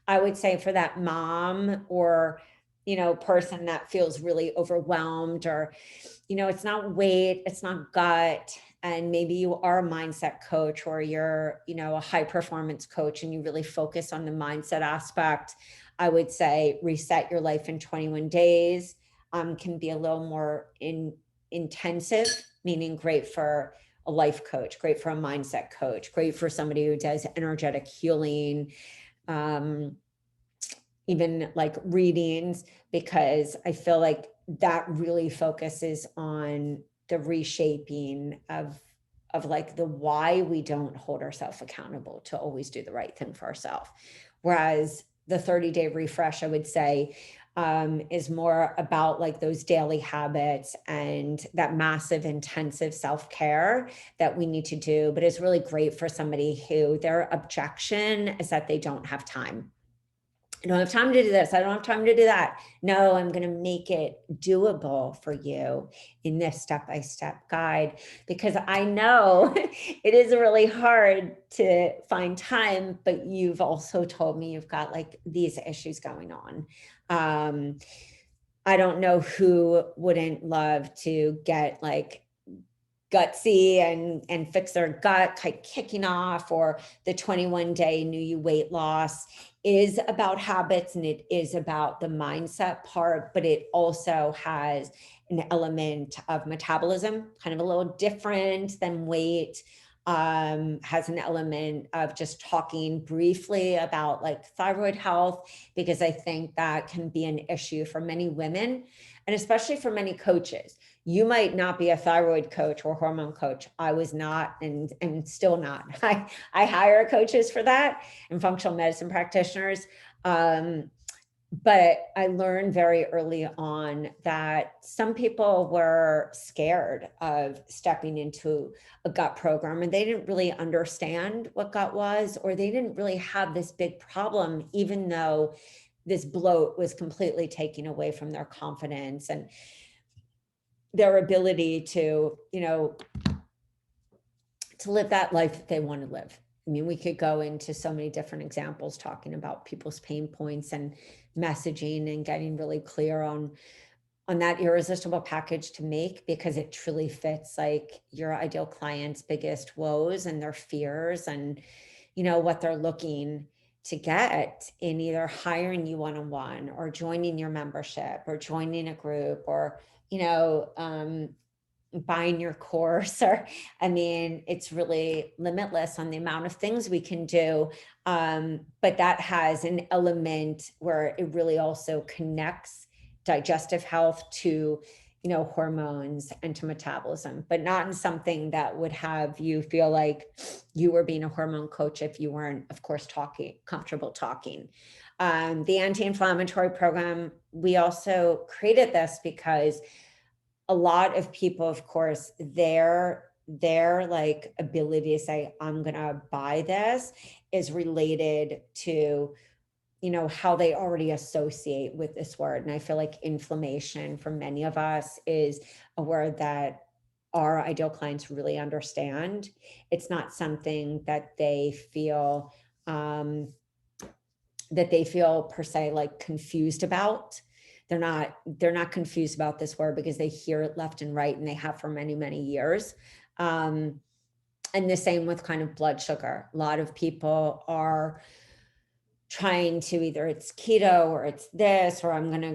I would say for that mom or, person that feels really overwhelmed, or, it's not weight, it's not gut, and maybe you are a mindset coach, or you're, a high performance coach, and you really focus on the mindset aspect, I would say Reset Your Life in 21 Days can be a little more intensive, meaning great for a life coach, great for a mindset coach, great for somebody who does energetic healing, even like readings, because I feel like that really focuses on the reshaping of like the why we don't hold ourselves accountable to always do the right thing for ourselves. Whereas the 30-day refresh, I would say, is more about like those daily habits and that massive intensive self-care that we need to do. But it's really great for somebody who their objection is that they don't have time. I don't have time to do this. I don't have time to do that. No, I'm going to make it doable for you in this step-by-step guide, because I know it is really hard to find time, but you've also told me you've got like these issues going on. I don't know who wouldn't love to get like gutsy and fix their gut, like kicking off, or the 21-day new you weight loss is about habits and it is about the mindset part, but it also has an element of metabolism, kind of a little different than weight. Has an element of just talking briefly about like thyroid health, because I think that can be an issue for many women and especially for many coaches. You might not be a thyroid coach or hormone coach. I was not, and still not. I hire coaches for that and functional medicine practitioners. But I learned very early on that some people were scared of stepping into a gut program and they didn't really understand what gut was, or they didn't really have this big problem, even though this bloat was completely taking away from their confidence and their ability to, to live that life that they want to live. I mean, we could go into so many different examples talking about people's pain points and messaging and getting really clear on that irresistible package to make, because it truly fits like your ideal client's biggest woes and their fears and, what they're looking to get in either hiring you one-on-one or joining your membership or joining a group or, buying your course. Or, I mean, it's really limitless on the amount of things we can do. But that has an element where it really also connects digestive health to, hormones and to metabolism, but not in something that would have you feel like you were being a hormone coach if you weren't, of course, comfortable talking. The anti-inflammatory program, we also created this because a lot of people, of course, their like ability to say, I'm going to buy this is related to, how they already associate with this word. And I feel like inflammation for many of us is a word that our ideal clients really understand. It's not something that they feel, per se like confused about. They're not confused about this word because they hear it left and right, and they have for many, many years. And the same with kind of blood sugar. A lot of people are trying to either it's keto or it's this, or I'm going to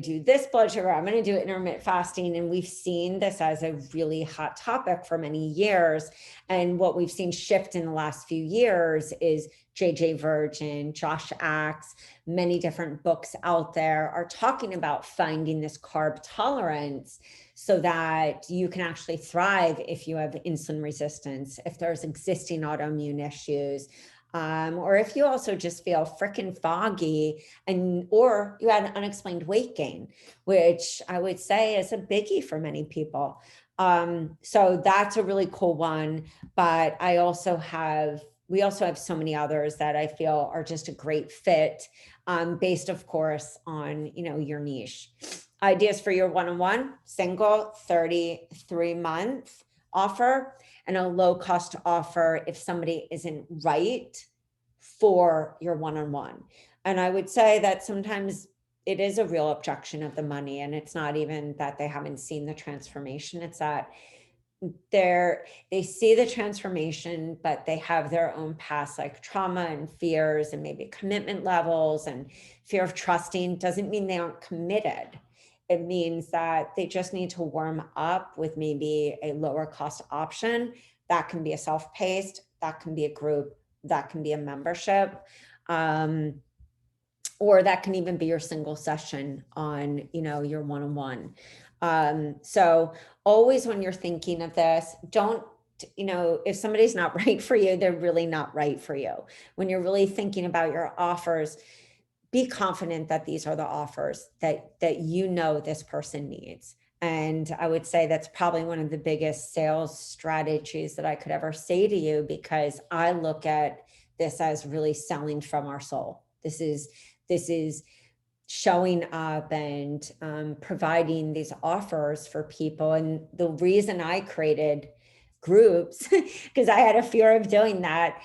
do this blood sugar, I'm going to do intermittent fasting. And we've seen this as a really hot topic for many years. And what we've seen shift in the last few years is JJ Virgin, Josh Axe, many different books out there are talking about finding this carb tolerance so that you can actually thrive if you have insulin resistance, if there's existing autoimmune issues, or if you also just feel freaking foggy or you had unexplained weight gain, which I would say is a biggie for many people. So that's a really cool one. But we also have so many others that I feel are just a great fit, based, of course, on, your niche. Ideas for your one-on-one, single 33-month offer, and a low cost offer if somebody isn't right for your one-on-one. And I would say that sometimes it is a real objection of the money, and it's not even that they haven't seen the transformation. It's that they see the transformation, but they have their own past like trauma and fears and maybe commitment levels and fear of trusting. Doesn't mean they aren't committed. It means that they just need to warm up with maybe a lower cost option. That can be a self-paced, that can be a group, that can be a membership, or that can even be your single session on, your one-on-one. So always when you're thinking of this, don't, if somebody's not right for you, they're really not right for you. When you're really thinking about your offers, be confident that these are the offers that you know this person needs. And I would say that's probably one of the biggest sales strategies that I could ever say to you, because I look at this as really selling from our soul. This is showing up and providing these offers for people. And the reason I created groups, because I had a fear of doing that,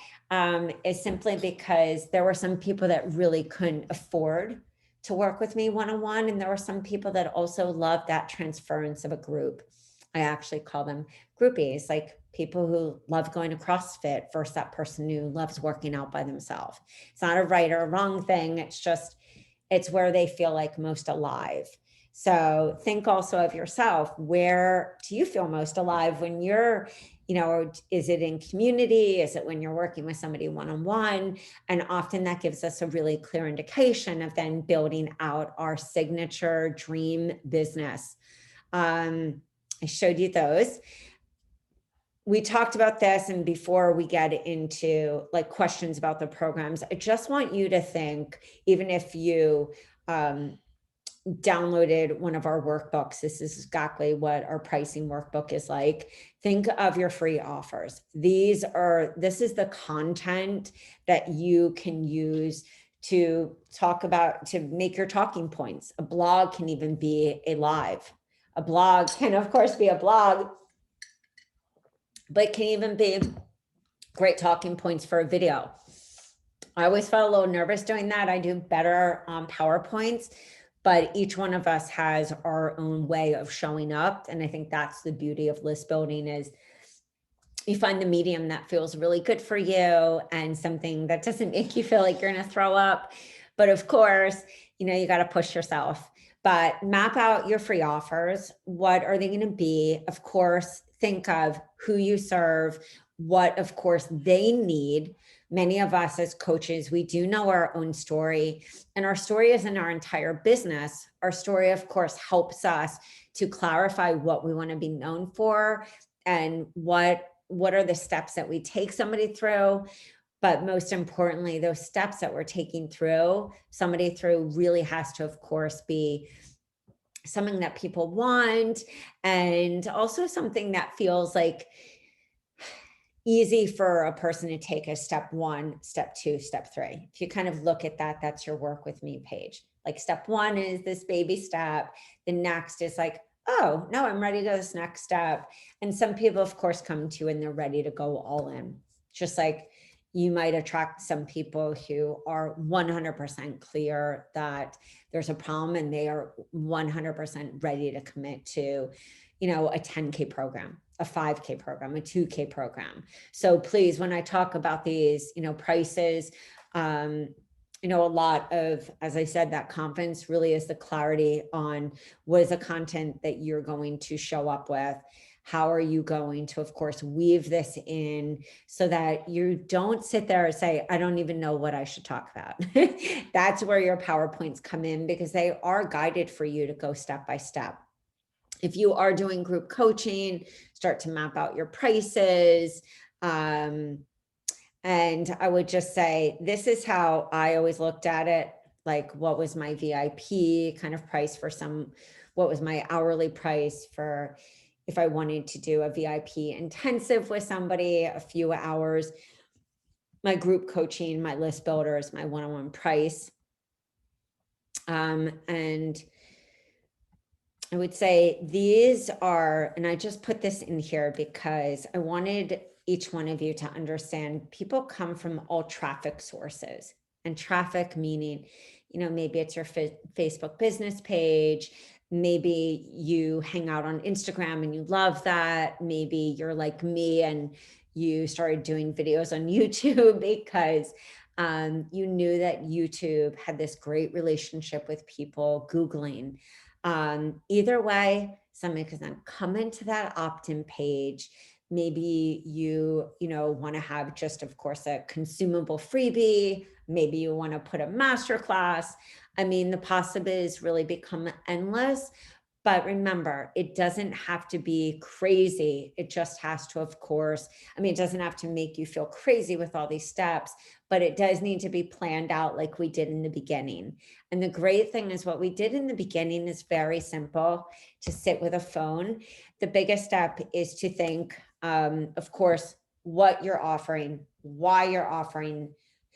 is simply because there were some people that really couldn't afford to work with me one-on-one. And there were some people that also loved that transference of a group. I actually call them groupies, like people who love going to CrossFit versus that person who loves working out by themselves. It's not a right or a wrong thing. It's where they feel like most alive. So think also of yourself. Where do you feel most alive when you're, is it in community? Is it when you're working with somebody one-on-one? And often that gives us a really clear indication of then building out our signature dream business. I showed you those. We talked about this, and before we get into like questions about the programs, I just want you to think, even if you downloaded one of our workbooks, this is exactly what our pricing workbook is like. Think of your free offers. This is the content that you can use to talk about, to make your talking points. A blog can even be a live. A blog can, of course, be a blog, but can even be great talking points for a video. I always felt a little nervous doing that. I do better on PowerPoints, but each one of us has our own way of showing up. And I think that's the beauty of list building, is you find the medium that feels really good for you and something that doesn't make you feel like you're going to throw up. But of course, you got to push yourself. But map out your free offers. What are they going to be? Of course, think of who you serve, what, of course, they need. Many of us as coaches, we do know our own story, and our story isn't our entire business. Our story, of course, helps us to clarify what we want to be known for and what are the steps that we take somebody through. But most importantly, those steps that we're taking somebody through really has to, of course, be something that people want, and also something that feels like easy for a person to take as step 1, step 2, step 3. If you kind of look at that, that's your work with me page. Like step 1 is this baby step. The next is like, oh, no, I'm ready to go this next step. And some people, of course, come to you and they're ready to go all in. Just like you might attract some people who are 100% clear that there's a problem and they are 100% ready to commit to, a 10K program, a 5K program, a 2K program. So please, when I talk about these, prices, a lot of, as I said, that confidence really is the clarity on what is the content that you're going to show up with. How are you going to, of course, weave this in so that you don't sit there and say, I don't even know what I should talk about. That's where your PowerPoints come in, because they are guided for you to go step by step. If you are doing group coaching, start to map out your prices. And I would just say, this is how I always looked at it. Like, what was my VIP kind of price for what was my hourly price for if I wanted to do a VIP intensive with somebody, a few hours, my group coaching, my list builders, my one-on-one price. And I would say these are, and I just put this in here because I wanted each one of you to understand people come from all traffic sources, and traffic meaning, maybe it's your Facebook business page. Maybe you hang out on Instagram and you love that. Maybe you're like me and you started doing videos on YouTube because you knew that YouTube had this great relationship with people Googling. Either way, somebody can then come into that opt-in page. Maybe you want to have just, of course, a consumable freebie. Maybe you want to put a masterclass. I mean, the possibilities really become endless, But remember, it doesn't have to be crazy. It just has to, of course, I mean, it doesn't have to make you feel crazy with all these steps, but it does need to be planned out like we did in the beginning. And the great thing is what we did in the beginning is very simple, to sit with a phone. The biggest step is to think, of course, what you're offering, why you're offering,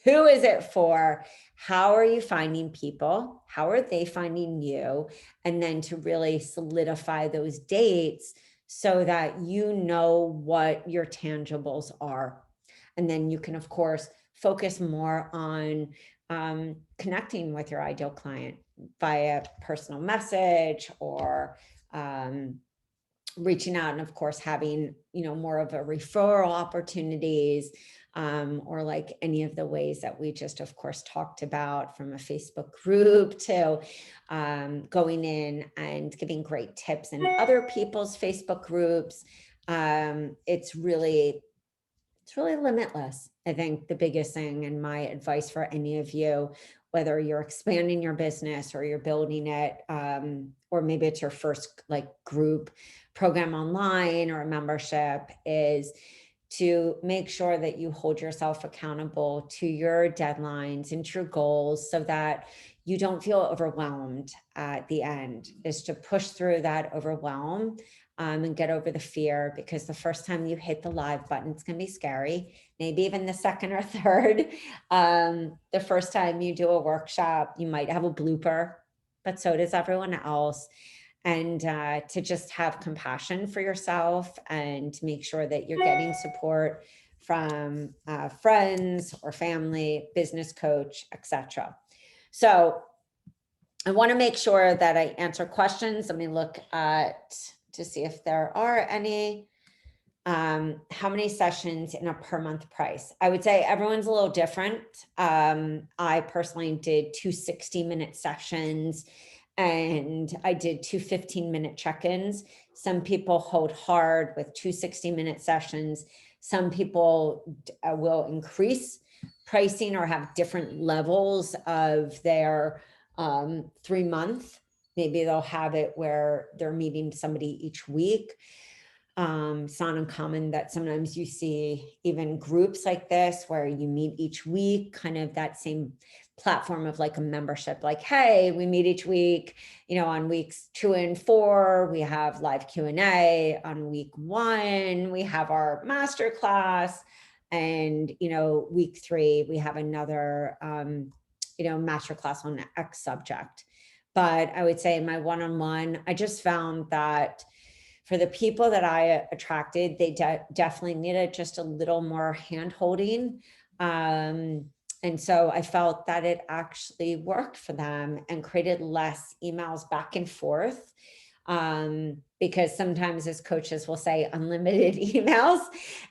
who is it for? How are you finding people? How are they finding you? And then to really solidify those dates so that you know what your tangibles are. And then you can, of course, focus more on connecting with your ideal client via personal message or reaching out, and of course having, you know, more of a referral opportunities, or like any of the ways that we just of course talked about, from a Facebook group to going in and giving great tips in other people's Facebook groups. It's really limitless. I think the biggest thing, and my advice for any of you, whether you're expanding your business or you're building it, or maybe it's your first like group program online or a membership, is to make sure that you hold yourself accountable to your deadlines and to your goals so that you don't feel overwhelmed at the end, is to push through that overwhelm and get over the fear, because the first time you hit the live button, it's going to be scary. Maybe even the second or third. The first time you do a workshop, you might have a blooper, but so does everyone else. And to just have compassion for yourself and make sure that you're getting support from friends or family, business coach, etc. So I want to make sure that I answer questions. Let me look at to see if there are any. How many sessions in a per month price? I would say everyone's a little different. I personally did 2 60-minute sessions, and I did 2 15-minute check-ins. Some people hold hard with 2 60-minute sessions. Some people will increase pricing or have different levels of their 3-month. Maybe they'll have it where they're meeting somebody each week. It's not uncommon that sometimes you see even groups like this where you meet each week, kind of that same platform of like a membership, like, hey, we meet each week, you know, on weeks 2 and 4, we have live Q&A. On week 1, we have our masterclass. And, you know, week 3, we have another, you know, masterclass on X subject. But I would say in my one-on-one, I just found that for the people that I attracted, they definitely needed just a little more hand-holding. And so I felt that it actually worked for them and created less emails back and forth. Because sometimes as coaches we'll say unlimited emails,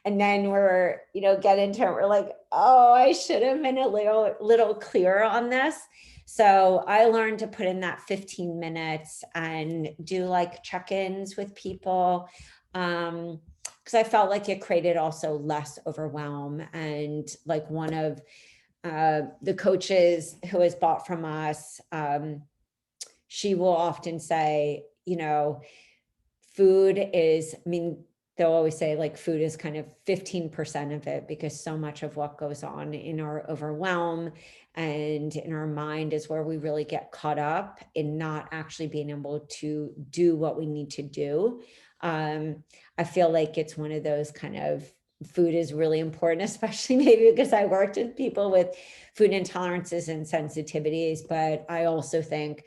and then we're, you know, get into it, we're like, oh, I should have been a little clearer on this. So I learned to put in that 15 minutes and do like check-ins with people, because I felt like it created also less overwhelm. And like one of the coaches who has bought from us, she will often say, you know, food is, I mean, they'll always say like food is kind of 15% of it, because so much of what goes on in our overwhelm and in our mind is where we really get caught up in not actually being able to do what we need to do. I feel like it's one of those kind of, food is really important, especially maybe because I worked with people with food intolerances and sensitivities, but I also think,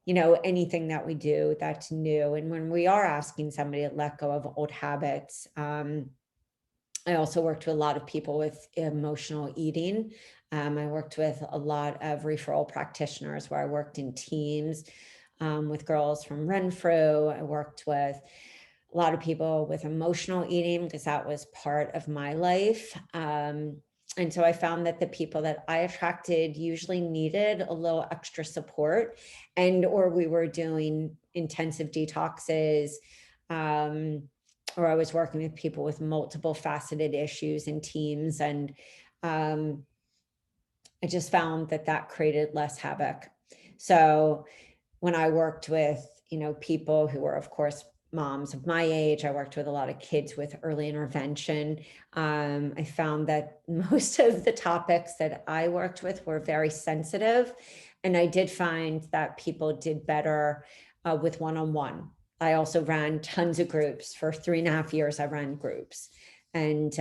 you know, anything that we do that's new. And when we are asking somebody to let go of old habits, I also worked with a lot of people with emotional eating. I worked with a lot of referral practitioners where I worked in teams with girls from Renfrew. I worked with a lot of people with emotional eating because that was part of my life. And so I found that the people that I attracted usually needed a little extra support, and or we were doing intensive detoxes, or I was working with people with multiple faceted issues and teams. And I just found that that created less havoc. So when I worked with people who were, of course, moms of my age. I worked with a lot of kids with early intervention. I found that most of the topics that I worked with were very sensitive. And I did find that people did better with one-on-one. I also ran tons of groups. For 3.5 years, I ran groups, and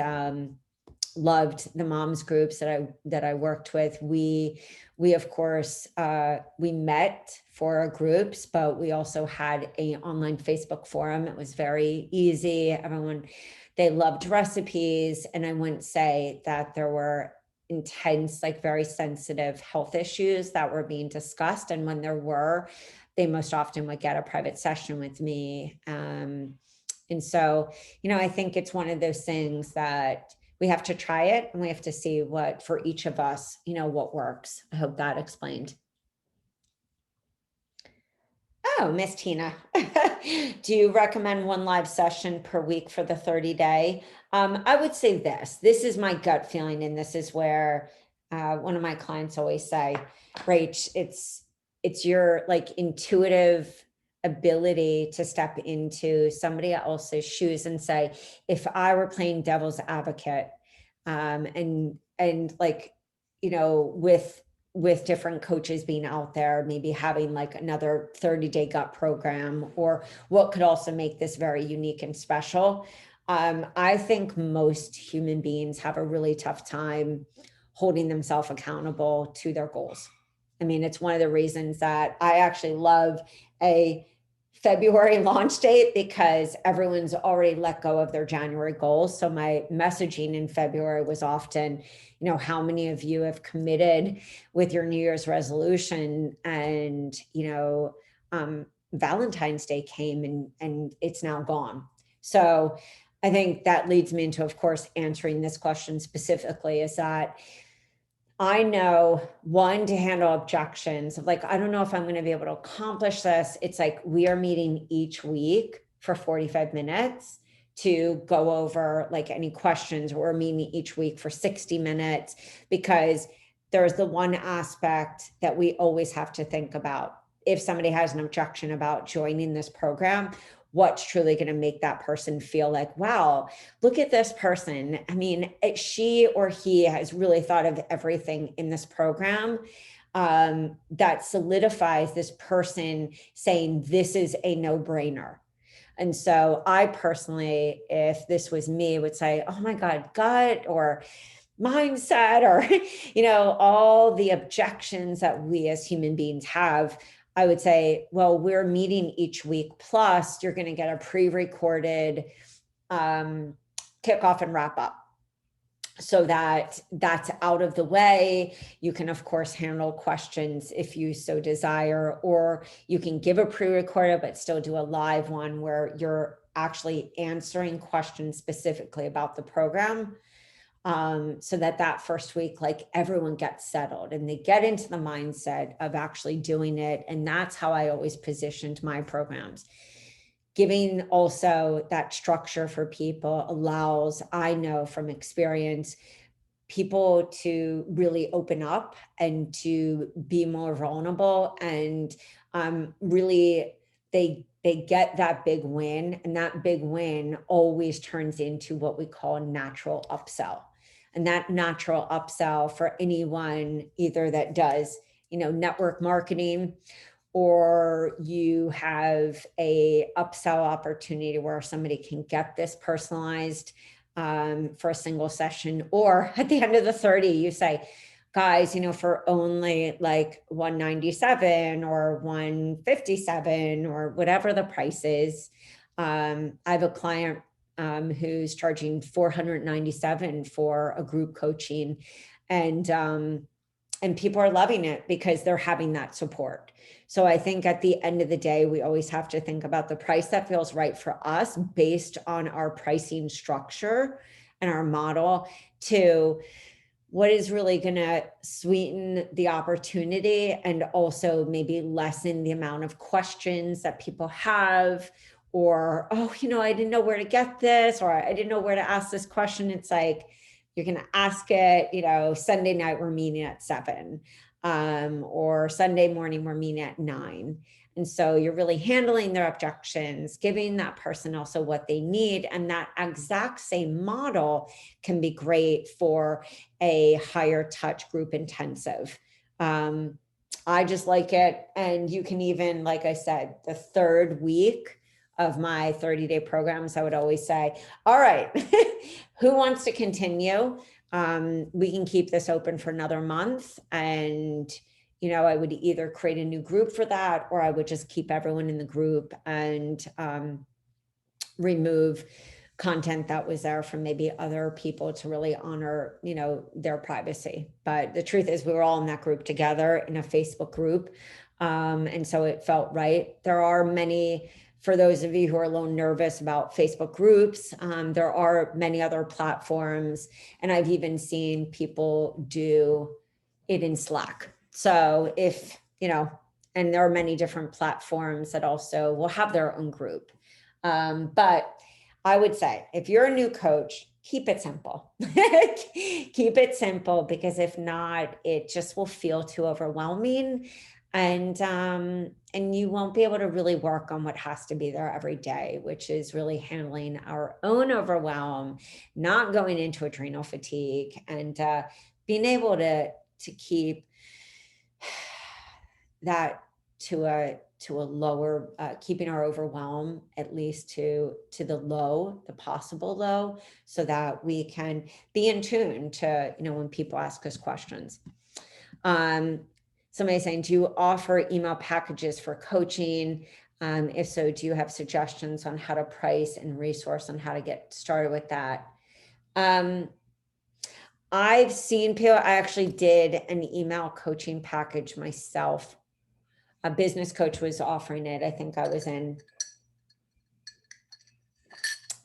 loved the moms groups that I worked with. We of course, we met for our groups, but we also had an online Facebook forum. It was very easy. Everyone, they loved recipes. And I wouldn't say that there were intense, like very sensitive health issues that were being discussed. And when there were, they most often would get a private session with me. And so, I think it's one of those things that we have to try it, and we have to see what, for each of us, what works. I hope that explained. Oh, Miss Tina, do you recommend one live session per week for the 30-day? I would say this is my gut feeling. And this is where one of my clients always say, Rach, it's your like intuitive ability to step into somebody else's shoes and say, if I were playing devil's advocate, and like, with different coaches being out there, maybe having like another 30-day gut program, or what could also make this very unique and special. I think most human beings have a really tough time holding themselves accountable to their goals. I mean, it's one of the reasons that I actually love a February launch date, because everyone's already let go of their January goals. So my messaging in February was often, how many of you have committed with your New Year's resolution? And, Valentine's Day came and it's now gone. So I think that leads me into, of course, answering this question specifically, is that I know, one, to handle objections of like, I don't know if I'm going to be able to accomplish this. It's like, we are meeting each week for 45 minutes to go over like any questions, or we're meeting each week for 60 minutes, because there's the one aspect that we always have to think about. If somebody has an objection about joining this program, what's truly going to make that person feel like, wow, look at this person. I mean, she or he has really thought of everything in this program, that solidifies this person saying this is a no-brainer. And so I personally, if this was me, would say, oh my God, gut or mindset, or, all the objections that we as human beings have. I would say, well, we're meeting each week, plus you're going to get a pre-recorded kickoff and wrap up, so that that's out of the way. You can, of course, handle questions if you so desire, or you can give a pre-recorded, but still do a live one where you're actually answering questions specifically about the program. So that first week, like, everyone gets settled and they get into the mindset of actually doing it. And that's how I always positioned my programs. Giving also that structure for people allows, I know from experience, people to really open up and to be more vulnerable, and really they get that big win, and that big win always turns into what we call natural upsell. And that natural upsell for anyone, either that does, network marketing, or you have a upsell opportunity where somebody can get this personalized for a single session, or at the end of the 30, you say, guys, for only like 197 or 157 or whatever the price is. I have a client who's charging 497 for a group coaching, and people are loving it because they're having that support. So I think at the end of the day, we always have to think about the price that feels right for us based on our pricing structure and our model, to what is really going to sweeten the opportunity, and also maybe lessen the amount of questions that people have, or, oh, I didn't know where to get this, or I didn't know where to ask this question. It's like, you're going to ask it, Sunday night, we're meeting at 7, or Sunday morning, we're meeting at 9. And so you're really handling their objections, giving that person also what they need. And that exact same model can be great for a higher touch group intensive. I just like it. And you can even, like I said, the third week of my 30-day programs, I would always say, all right, who wants to continue? We can keep this open for another month. And, you know, I would either create a new group for that, or I would just keep everyone in the group and remove content that was there from maybe other people to really honor, you know, their privacy. But the truth is we were all in that group together in a Facebook group. And so it felt right. There are many, for those of you who are a little nervous about Facebook groups, there are many other platforms, and I've even seen people do it in Slack. So if, you know, and there are many different platforms that also will have their own group. But I would say if you're a new coach, keep it simple. Keep it simple, because if not, it just will feel too overwhelming. And you won't be able to really work on what has to be there every day, which is really handling our own overwhelm, not going into adrenal fatigue, and being able to keep that to a lower, keeping our overwhelm at least to the low, the possible low, so that we can be in tune to, you know, when people ask us questions. Somebody's saying, do you offer email packages for coaching? If so, do you have suggestions on how to price and resource on how to get started with that? I've seen people, I actually did an email coaching package myself. A business coach was offering it. I think I was in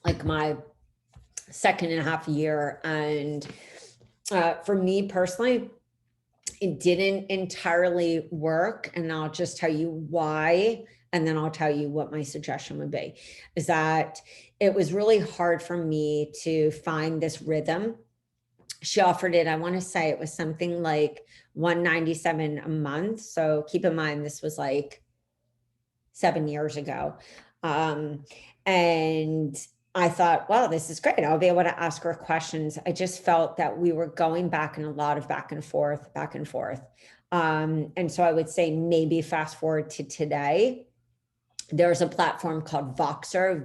like my 2.5 year. And for me personally, it didn't entirely work. And I'll just tell you why. And then I'll tell you what my suggestion would be, is that it was really hard for me to find this rhythm. She offered it, I want to say it was something like $197 a month. So keep in mind, this was like 7 years ago. And I thought, wow, this is great. I'll be able to ask her questions. I just felt that we were going back in a lot of back and forth. And so I would say maybe fast forward to today. There's a platform called Voxer,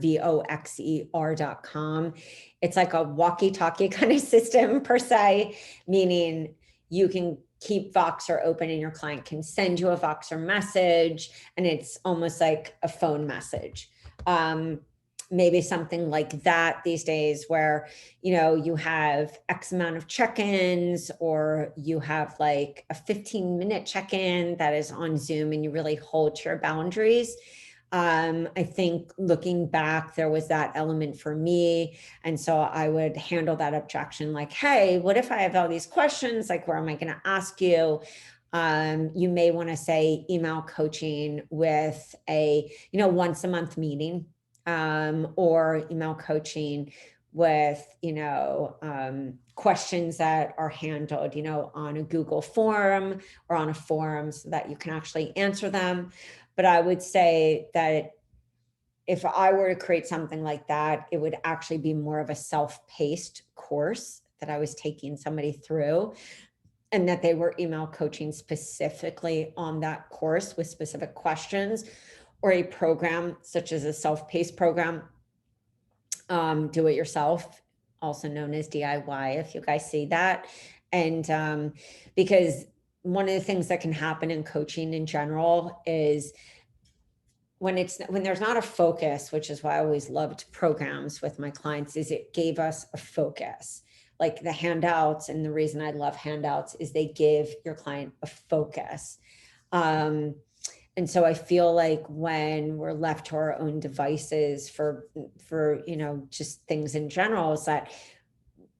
VOXER.com. It's like a walkie-talkie kind of system per se, meaning you can keep Voxer open and your client can send you a Voxer message, and it's almost like a phone message. Maybe something like that these days, where, you know, you have X amount of check-ins, or you have like a 15-minute check-in that is on Zoom, and you really hold to your boundaries. I think looking back, there was that element for me. And so I would handle that objection like, hey, what if I have all these questions? Like, where am I going to ask you? You may want to say email coaching with a, you know, once a month meeting, or email coaching with, you know, questions that are handled, you know, on a Google form or on a forum, so that you can actually answer them. But I would say that if I were to create something like that, it would actually be more of a self-paced course that I was taking somebody through, and that they were email coaching specifically on that course with specific questions, or a program such as a self-paced program, do it yourself, also known as DIY, if you guys see that. And because one of the things that can happen in coaching in general is when there's not a focus, which is why I always loved programs with my clients, is it gave us a focus. Like the handouts, and the reason I love handouts is they give your client a focus. And so I feel like when we're left to our own devices for, you know, just things in general, is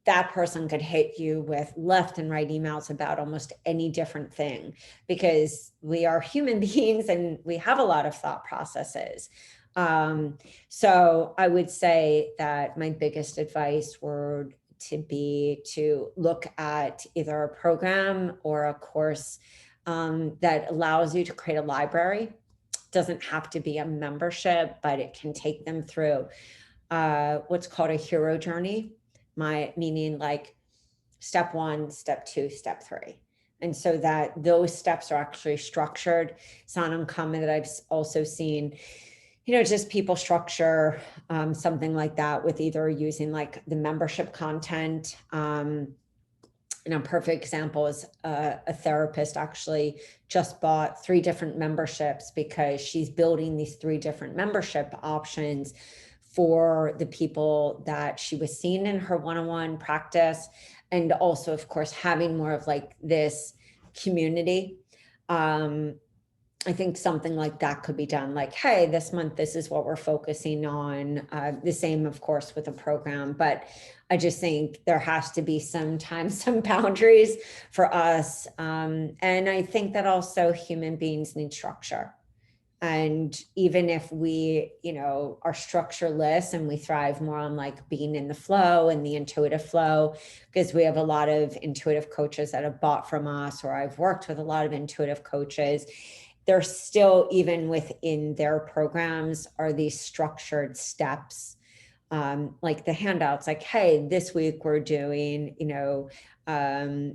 that person could hit you with left and right emails about almost any different thing, because we are human beings and we have a lot of thought processes. So I would say that my biggest advice would to be to look at either a program or a course that allows you to create a library doesn't have to be a membership, but it can take them through what's called a hero journey, meaning like step 1, step 2, step 3. And so that those steps are actually structured. It's not uncommon that I've also seen, just people structure something like that with either using like the membership content. A perfect example is a therapist actually just bought 3 different memberships because she's building these 3 different membership options for the people that she was seeing in her one-on-one practice. And also, of course, having more of like this community. I think something like that could be done. Like, hey, this month, this is what we're focusing on. The same, of course, with a program. But I just think there has to be sometimes some boundaries for us. And I think that also human beings need structure. And even if we, are structureless and we thrive more on like being in the flow and the intuitive flow, because we have a lot of intuitive coaches that have bought from us, or I've worked with a lot of intuitive coaches, they're still, even within their programs, are these structured steps. Like the handouts, like, hey, this week we're doing,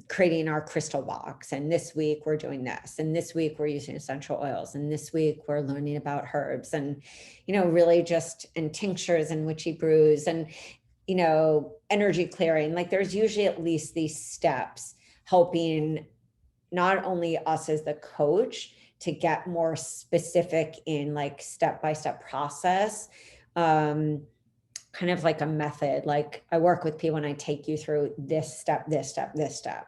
creating our crystal box. And this week we're doing this. And this week we're using essential oils. And this week we're learning about herbs and, really just, and tinctures and witchy brews and, energy clearing. Like there's usually at least these steps helping not only us as the coach to get more specific in like step-by-step process, kind of like a method. Like I work with people and I take you through this step, this step, this step.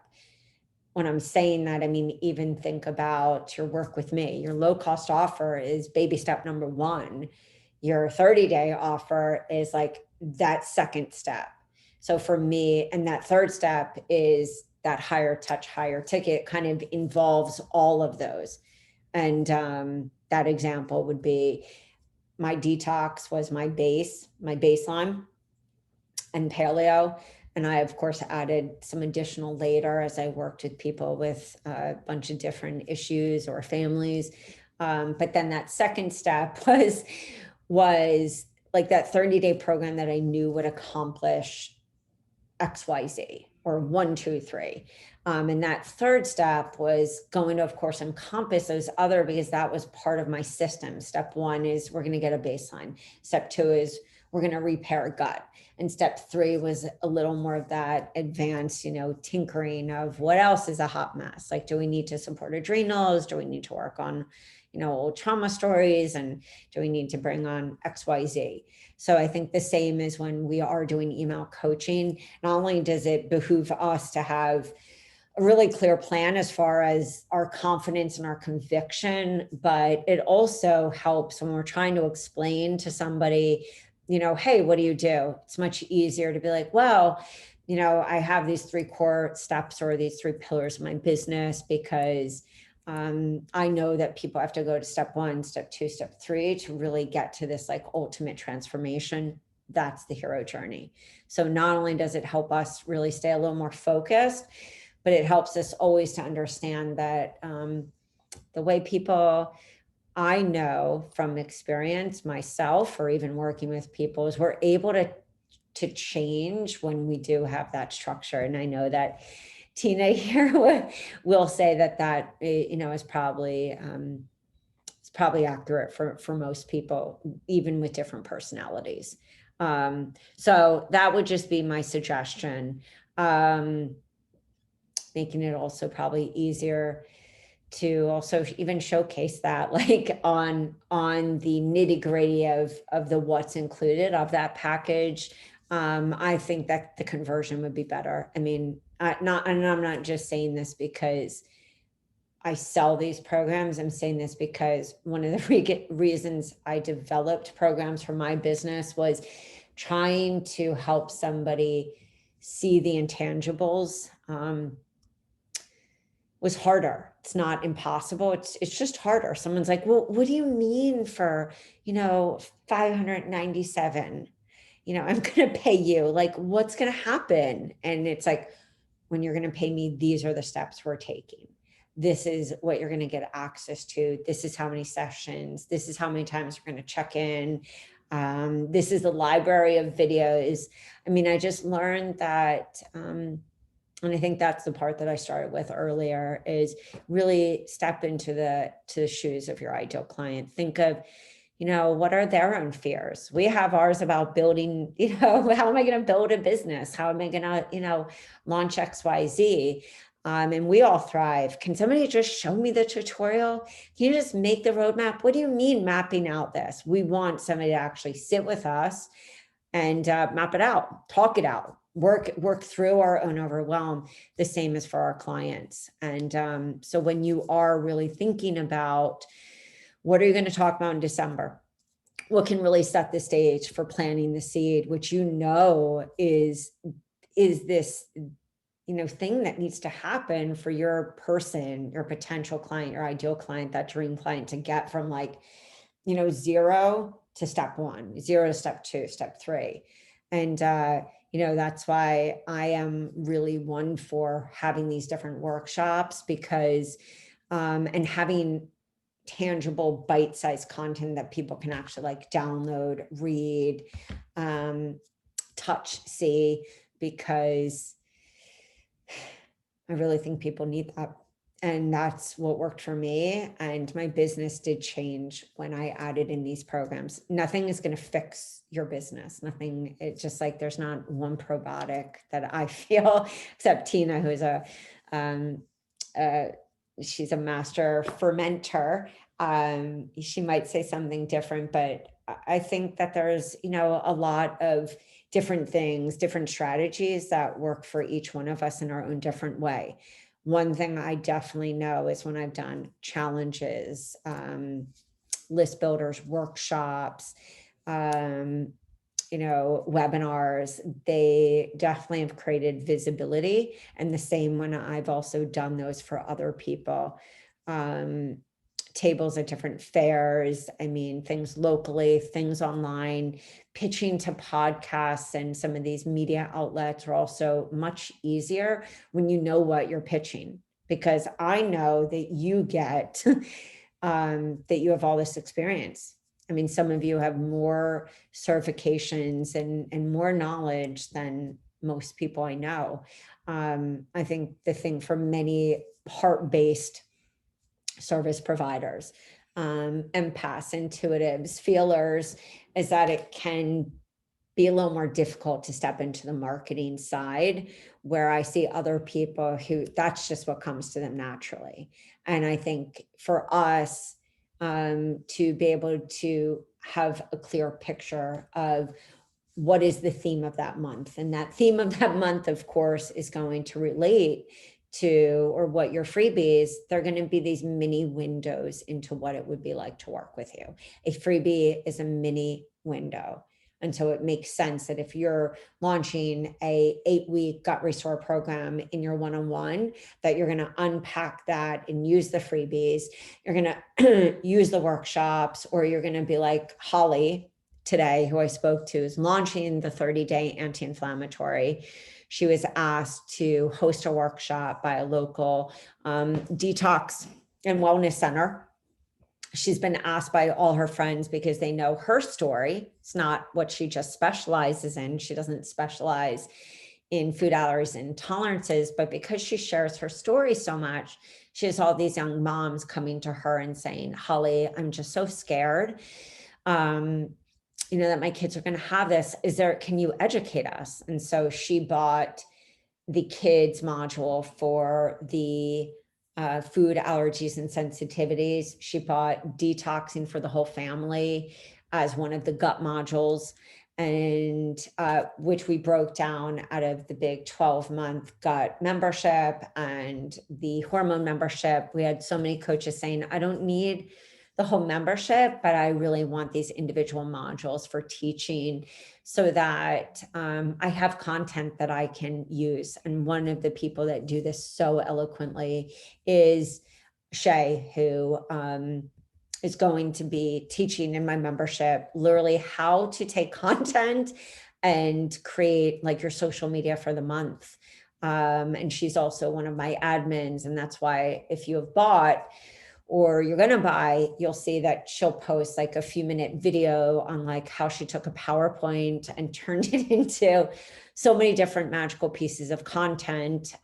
When I'm saying that, I mean, even think about your work with me. Your low-cost offer is baby step number 1. Your 30-day offer is like that second step. So for me, and that third step is that higher touch, higher ticket, kind of involves all of those. And that example would be my detox was my baseline, and paleo. And I, of course, added some additional later as I worked with people with a bunch of different issues or families. But then that second step was like that 30-day program that I knew would accomplish XYZ, or 1, 2, 3. And that third step was going to, of course, encompass those other, because that was part of my system. Step 1 is we're going to get a baseline. Step 2 is we're going to repair gut. And step 3 was a little more of that advanced, tinkering of what else is a hot mess. Like, do we need to support adrenals? Do we need to work on, old trauma stories? And do we need to bring on XYZ? So I think the same is when we are doing email coaching. Not only does it behoove us to have a really clear plan as far as our confidence and our conviction, but it also helps when we're trying to explain to somebody, hey, what do you do? It's much easier to be like, well, I have these 3 core steps or these 3 pillars of my business, because I know that people have to go to step 1, step 2, step 3 to really get to this like ultimate transformation. That's the hero journey. So not only does it help us really stay a little more focused, but it helps us always to understand that the way people, I know from experience myself, or even working with people, is we're able to change when we do have that structure. And I know that Tina here will say that is probably accurate for most people, even with different personalities. So that would just be my suggestion. Making it also probably easier to also even showcase that, like on the nitty-gritty of the what's included of that package. I think that the conversion would be better. I mean, and I'm not just saying this because I sell these programs. I'm saying this because one of the reasons I developed programs for my business was trying to help somebody see the intangibles. Was harder. It's not impossible. It's just harder. Someone's like, well, what do you mean for, 597? I'm going to pay you. Like, what's going to happen? And it's like, when you're going to pay me, these are the steps we're taking. this is what you're going to get access to. This is how many sessions. This is how many times you're going to check in. This is the library of videos. I mean, I just learned that, and I think that's the part that I started with earlier, is really step into the shoes of your ideal client. Think of, what are their own fears? We have ours about building, how am I going to build a business? How am I going to, launch XYZ? And we all thrive. Can somebody just show me the tutorial? Can you just make the roadmap? What do you mean mapping out this? We want somebody to actually sit with us and map it out, talk it out, work through our own overwhelm. The same is for our clients. And so when you are really thinking about what are you going to talk about in December, what can really set the stage for planting the seed, which is this thing that needs to happen for your person, your potential client, your ideal client, that dream client, to get from zero to step one, zero to step two, step three. And that's why I am really one for having these different workshops, because and having tangible bite-sized content that people can actually download, read, touch, see, because I really think people need that. And that's what worked for me. And my business did change when I added in these programs. Nothing is going to fix your business. Nothing. It's just there's not one probiotic that I feel, except Tina, who's she's a master fermenter. She might say something different, but I think that there's, a lot of different things, different strategies that work for each one of us in our own different way. One thing I definitely know is when I've done challenges, list builders, workshops, webinars, they definitely have created visibility. And the same when I've also done those for other people. Tables at different fairs, things locally, things online, pitching to podcasts and some of these media outlets are also much easier when you know what you're pitching, because I know that you get, that you have all this experience. Some of you have more certifications and more knowledge than most people I know. I think the thing for many heart-based service providers, empaths, intuitives, feelers, is that it can be a little more difficult to step into the marketing side, where I see other people who that's just what comes to them naturally. And I think for us, to be able to have a clear picture of what is the theme of that month. And that theme of that month, of course, is going to relate to, or what your freebies, they're going to be these mini windows into what it would be like to work with you. A freebie is a mini window. And so it makes sense that if you're launching a 8-week gut restore program in your one-on-one, that you're going to unpack that and use the freebies. You're going to use the workshops, or you're going to be like Holly today, who I spoke to, is launching the 30-day Anti Inflammatory. She was asked to host a workshop by a local detox and wellness center. She's been asked by all her friends because they know her story. It's not what she just specializes in. She doesn't specialize in food allergies and intolerances, but because she shares her story so much, she has all these young moms coming to her and saying, Holly, I'm just so scared. That my kids are going to have this. Can you educate us? And so she bought the kids module for the food allergies and sensitivities. She bought detoxing for the whole family as one of the gut modules, and which we broke down out of the big 12-month gut membership and the hormone membership. We had so many coaches saying, I don't need the whole membership, but I really want these individual modules for teaching, so that I have content that I can use. And one of the people that do this so eloquently is Shay, who is going to be teaching in my membership literally how to take content and create your social media for the month. And she's also one of my admins. And that's why if you have bought or you're going to buy, you'll see that she'll post like a few minute video on like how she took a PowerPoint and turned it into so many different magical pieces of content.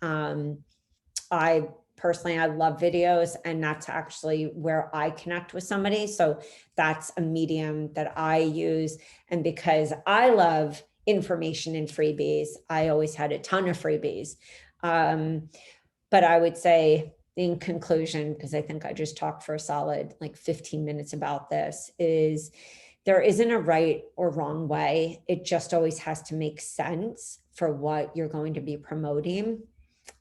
I personally, I love videos, and that's actually where I connect with somebody. So that's a medium that I use. And because I love information and freebies, I always had a ton of freebies. But I would say, in conclusion, because I think I just talked for a solid like 15 minutes about this, is there isn't a right or wrong way. It just always has to make sense for what you're going to be promoting.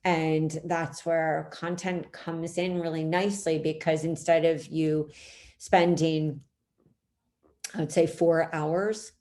And that's where content comes in really nicely, because instead of you spending, I would say, 4 hours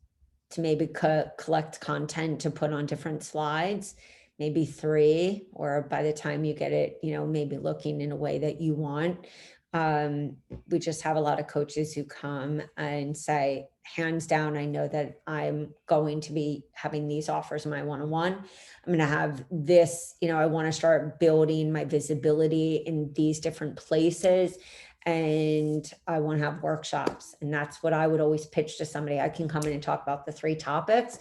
to maybe collect content to put on different slides, maybe 3, or by the time you get it, maybe looking in a way that you want. We just have a lot of coaches who come and say, hands down, I know that I'm going to be having these offers in my one-on-one. I'm going to have this, I want to start building my visibility in these different places. And I want to have workshops. And that's what I would always pitch to somebody. I can come in and talk about the 3 topics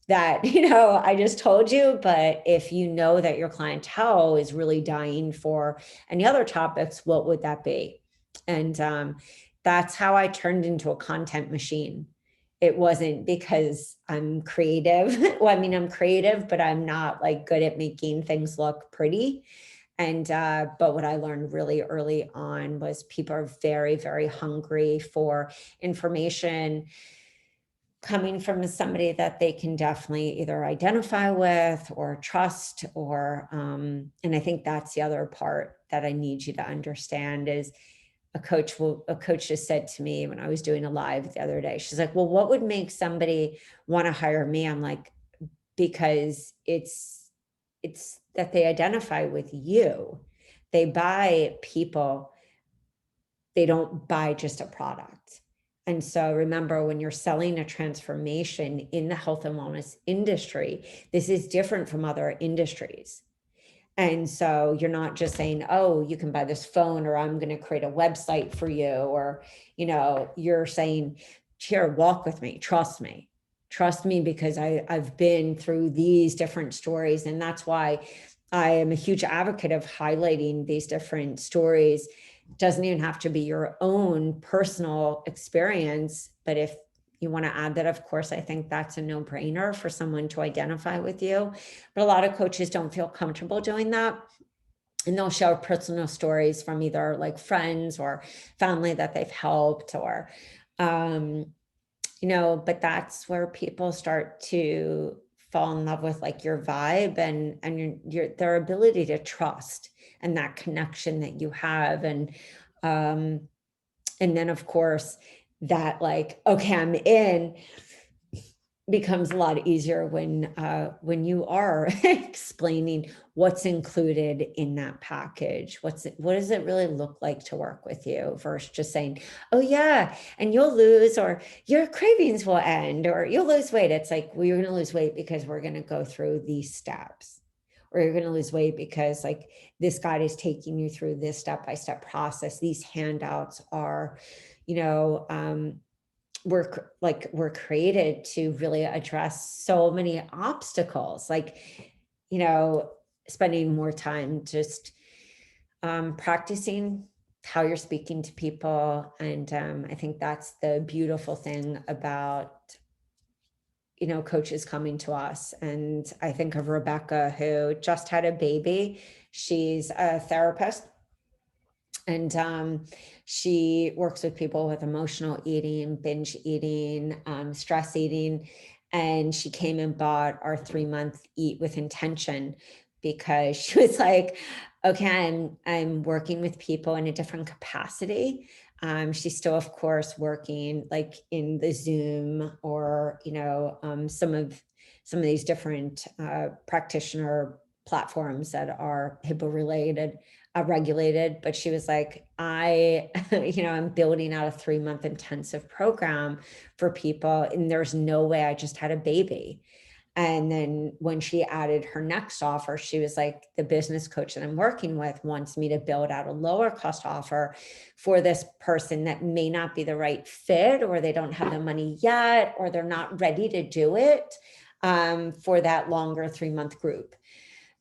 that, I just told you, but if you know that your clientele is really dying for any other topics, what would that be? And that's how I turned into a content machine. It wasn't because I'm creative. Well, I mean, I'm creative, but I'm not like good at making things look pretty. And, but what I learned really early on was people are very, very hungry for information coming from somebody that they can definitely either identify with or trust, or, and I think that's the other part that I need you to understand is a coach just said to me when I was doing a live the other day, she's like, well, what would make somebody want to hire me? I'm like, because it's that they identify with you. They buy people. They don't buy just a product. And so remember, when you're selling a transformation in the health and wellness industry, this is different from other industries. And so you're not just saying, oh, you can buy this phone, or I'm going to create a website for you, or, you're saying, here, walk with me, trust me, because I've been through these different stories. And that's why I am a huge advocate of highlighting these different stories. It doesn't even have to be your own personal experience, but if you want to add that, of course, I think that's a no-brainer for someone to identify with you. But a lot of coaches don't feel comfortable doing that. And they'll share personal stories from either like friends or family that they've helped, or, but that's where people start to fall in love with like your vibe and their ability to trust and that connection that you have. And then of course that like, okay, I'm in, becomes a lot easier when you are explaining what's included in that package. What does it really look like to work with you, versus just saying, oh yeah, and you'll lose, or your cravings will end, or you'll lose weight. It's like, well, you're going to lose weight because we're going to go through these steps, or you're going to lose weight because like this guide is taking you through this step-by-step process. These handouts are, we're created to really address so many obstacles, like, spending more time just practicing how you're speaking to people. And I think that's the beautiful thing about, coaches coming to us. And I think of Rebecca, who just had a baby. She's a therapist. And she works with people with emotional eating, binge eating, stress eating. And she came and bought our 3-month Eat with Intention, because she was like, okay, I'm working with people in a different capacity. She's still, of course, working like in the Zoom or, some of these different practitioner platforms that are HIPAA related, regulated. But she was like, I'm building out a 3-month intensive program for people, and there's no way, I just had a baby. And then when she added her next offer, she was like, the business coach that I'm working with wants me to build out a lower cost offer for this person that may not be the right fit, or they don't have the money yet, or they're not ready to do it for that longer 3-month group.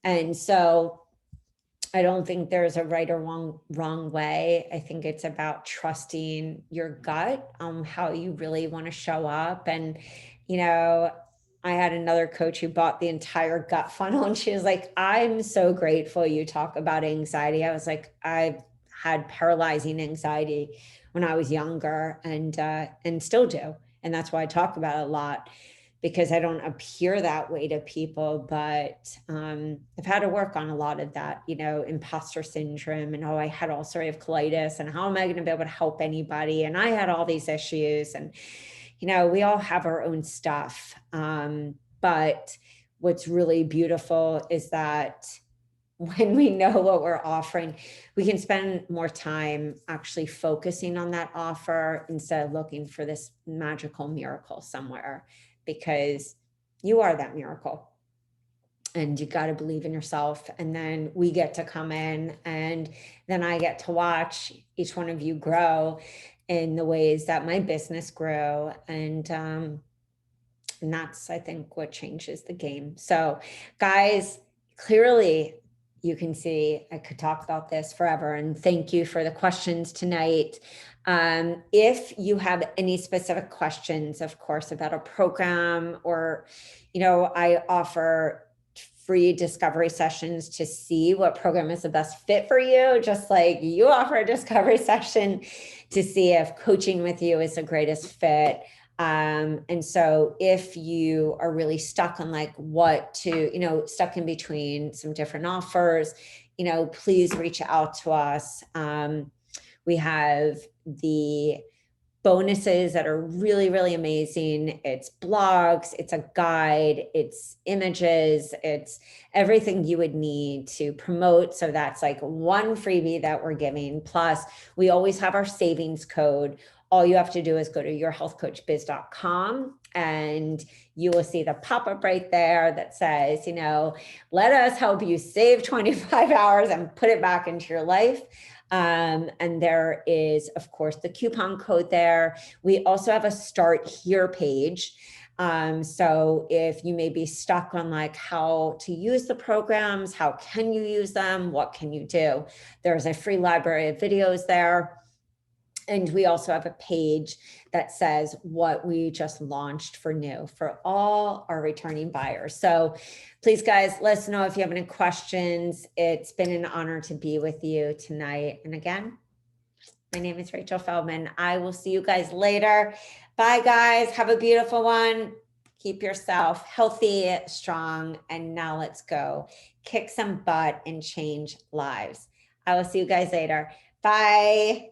And so I don't think there's a right or wrong way. I think it's about trusting your gut on how you really want to show up. And, you know, I had another coach who bought the entire gut funnel, and she was like, I'm so grateful you talk about anxiety. I was like, I've had paralyzing anxiety when I was younger, and still do. And that's why I talk about it a lot, because I don't appear that way to people, but I've had to work on a lot of that, you know, imposter syndrome, and, oh, I had ulcerative colitis, and how am I going to be able to help anybody? And I had all these issues, and, you know, we all have our own stuff. But what's really beautiful is that when we know what we're offering, we can spend more time actually focusing on that offer instead of looking for this magical miracle somewhere, because you are that miracle. And you got to believe in yourself. And then we get to come in, and then I get to watch each one of you grow in the ways that my business grew. And that's, I think, what changes the game. So, guys, clearly you can see I could talk about this forever. And thank you for the questions tonight. If you have any specific questions, of course, about a program, or, you know, I offer free discovery sessions to see what program is the best fit for you, just like you offer a discovery session to see if coaching with you is the greatest fit. And so if you are really stuck on like what to, you know, stuck in between some different offers, you know, please reach out to us. We have the bonuses that are really, really amazing. It's blogs, it's a guide, it's images, it's everything you would need to promote. So that's like one freebie that we're giving. Plus, we always have our savings code. All you have to do is go to yourhealthcoachbiz.com, and you will see the pop-up right there that says, you know, let us help you save 25 hours and put it back into your life. And there is, of course, the coupon code there. We also have a start here page. So if you may be stuck on like how to use the programs, how can you use them, what can you do? There's a free library of videos there. And we also have a page that says what we just launched for new for all our returning buyers. So please, guys, let us know if you have any questions. It's been an honor to be with you tonight. And again, my name is Rachel Feldman. I will see you guys later. Bye, guys. Have a beautiful one. Keep yourself healthy, strong, and now let's go kick some butt and change lives. I will see you guys later. Bye.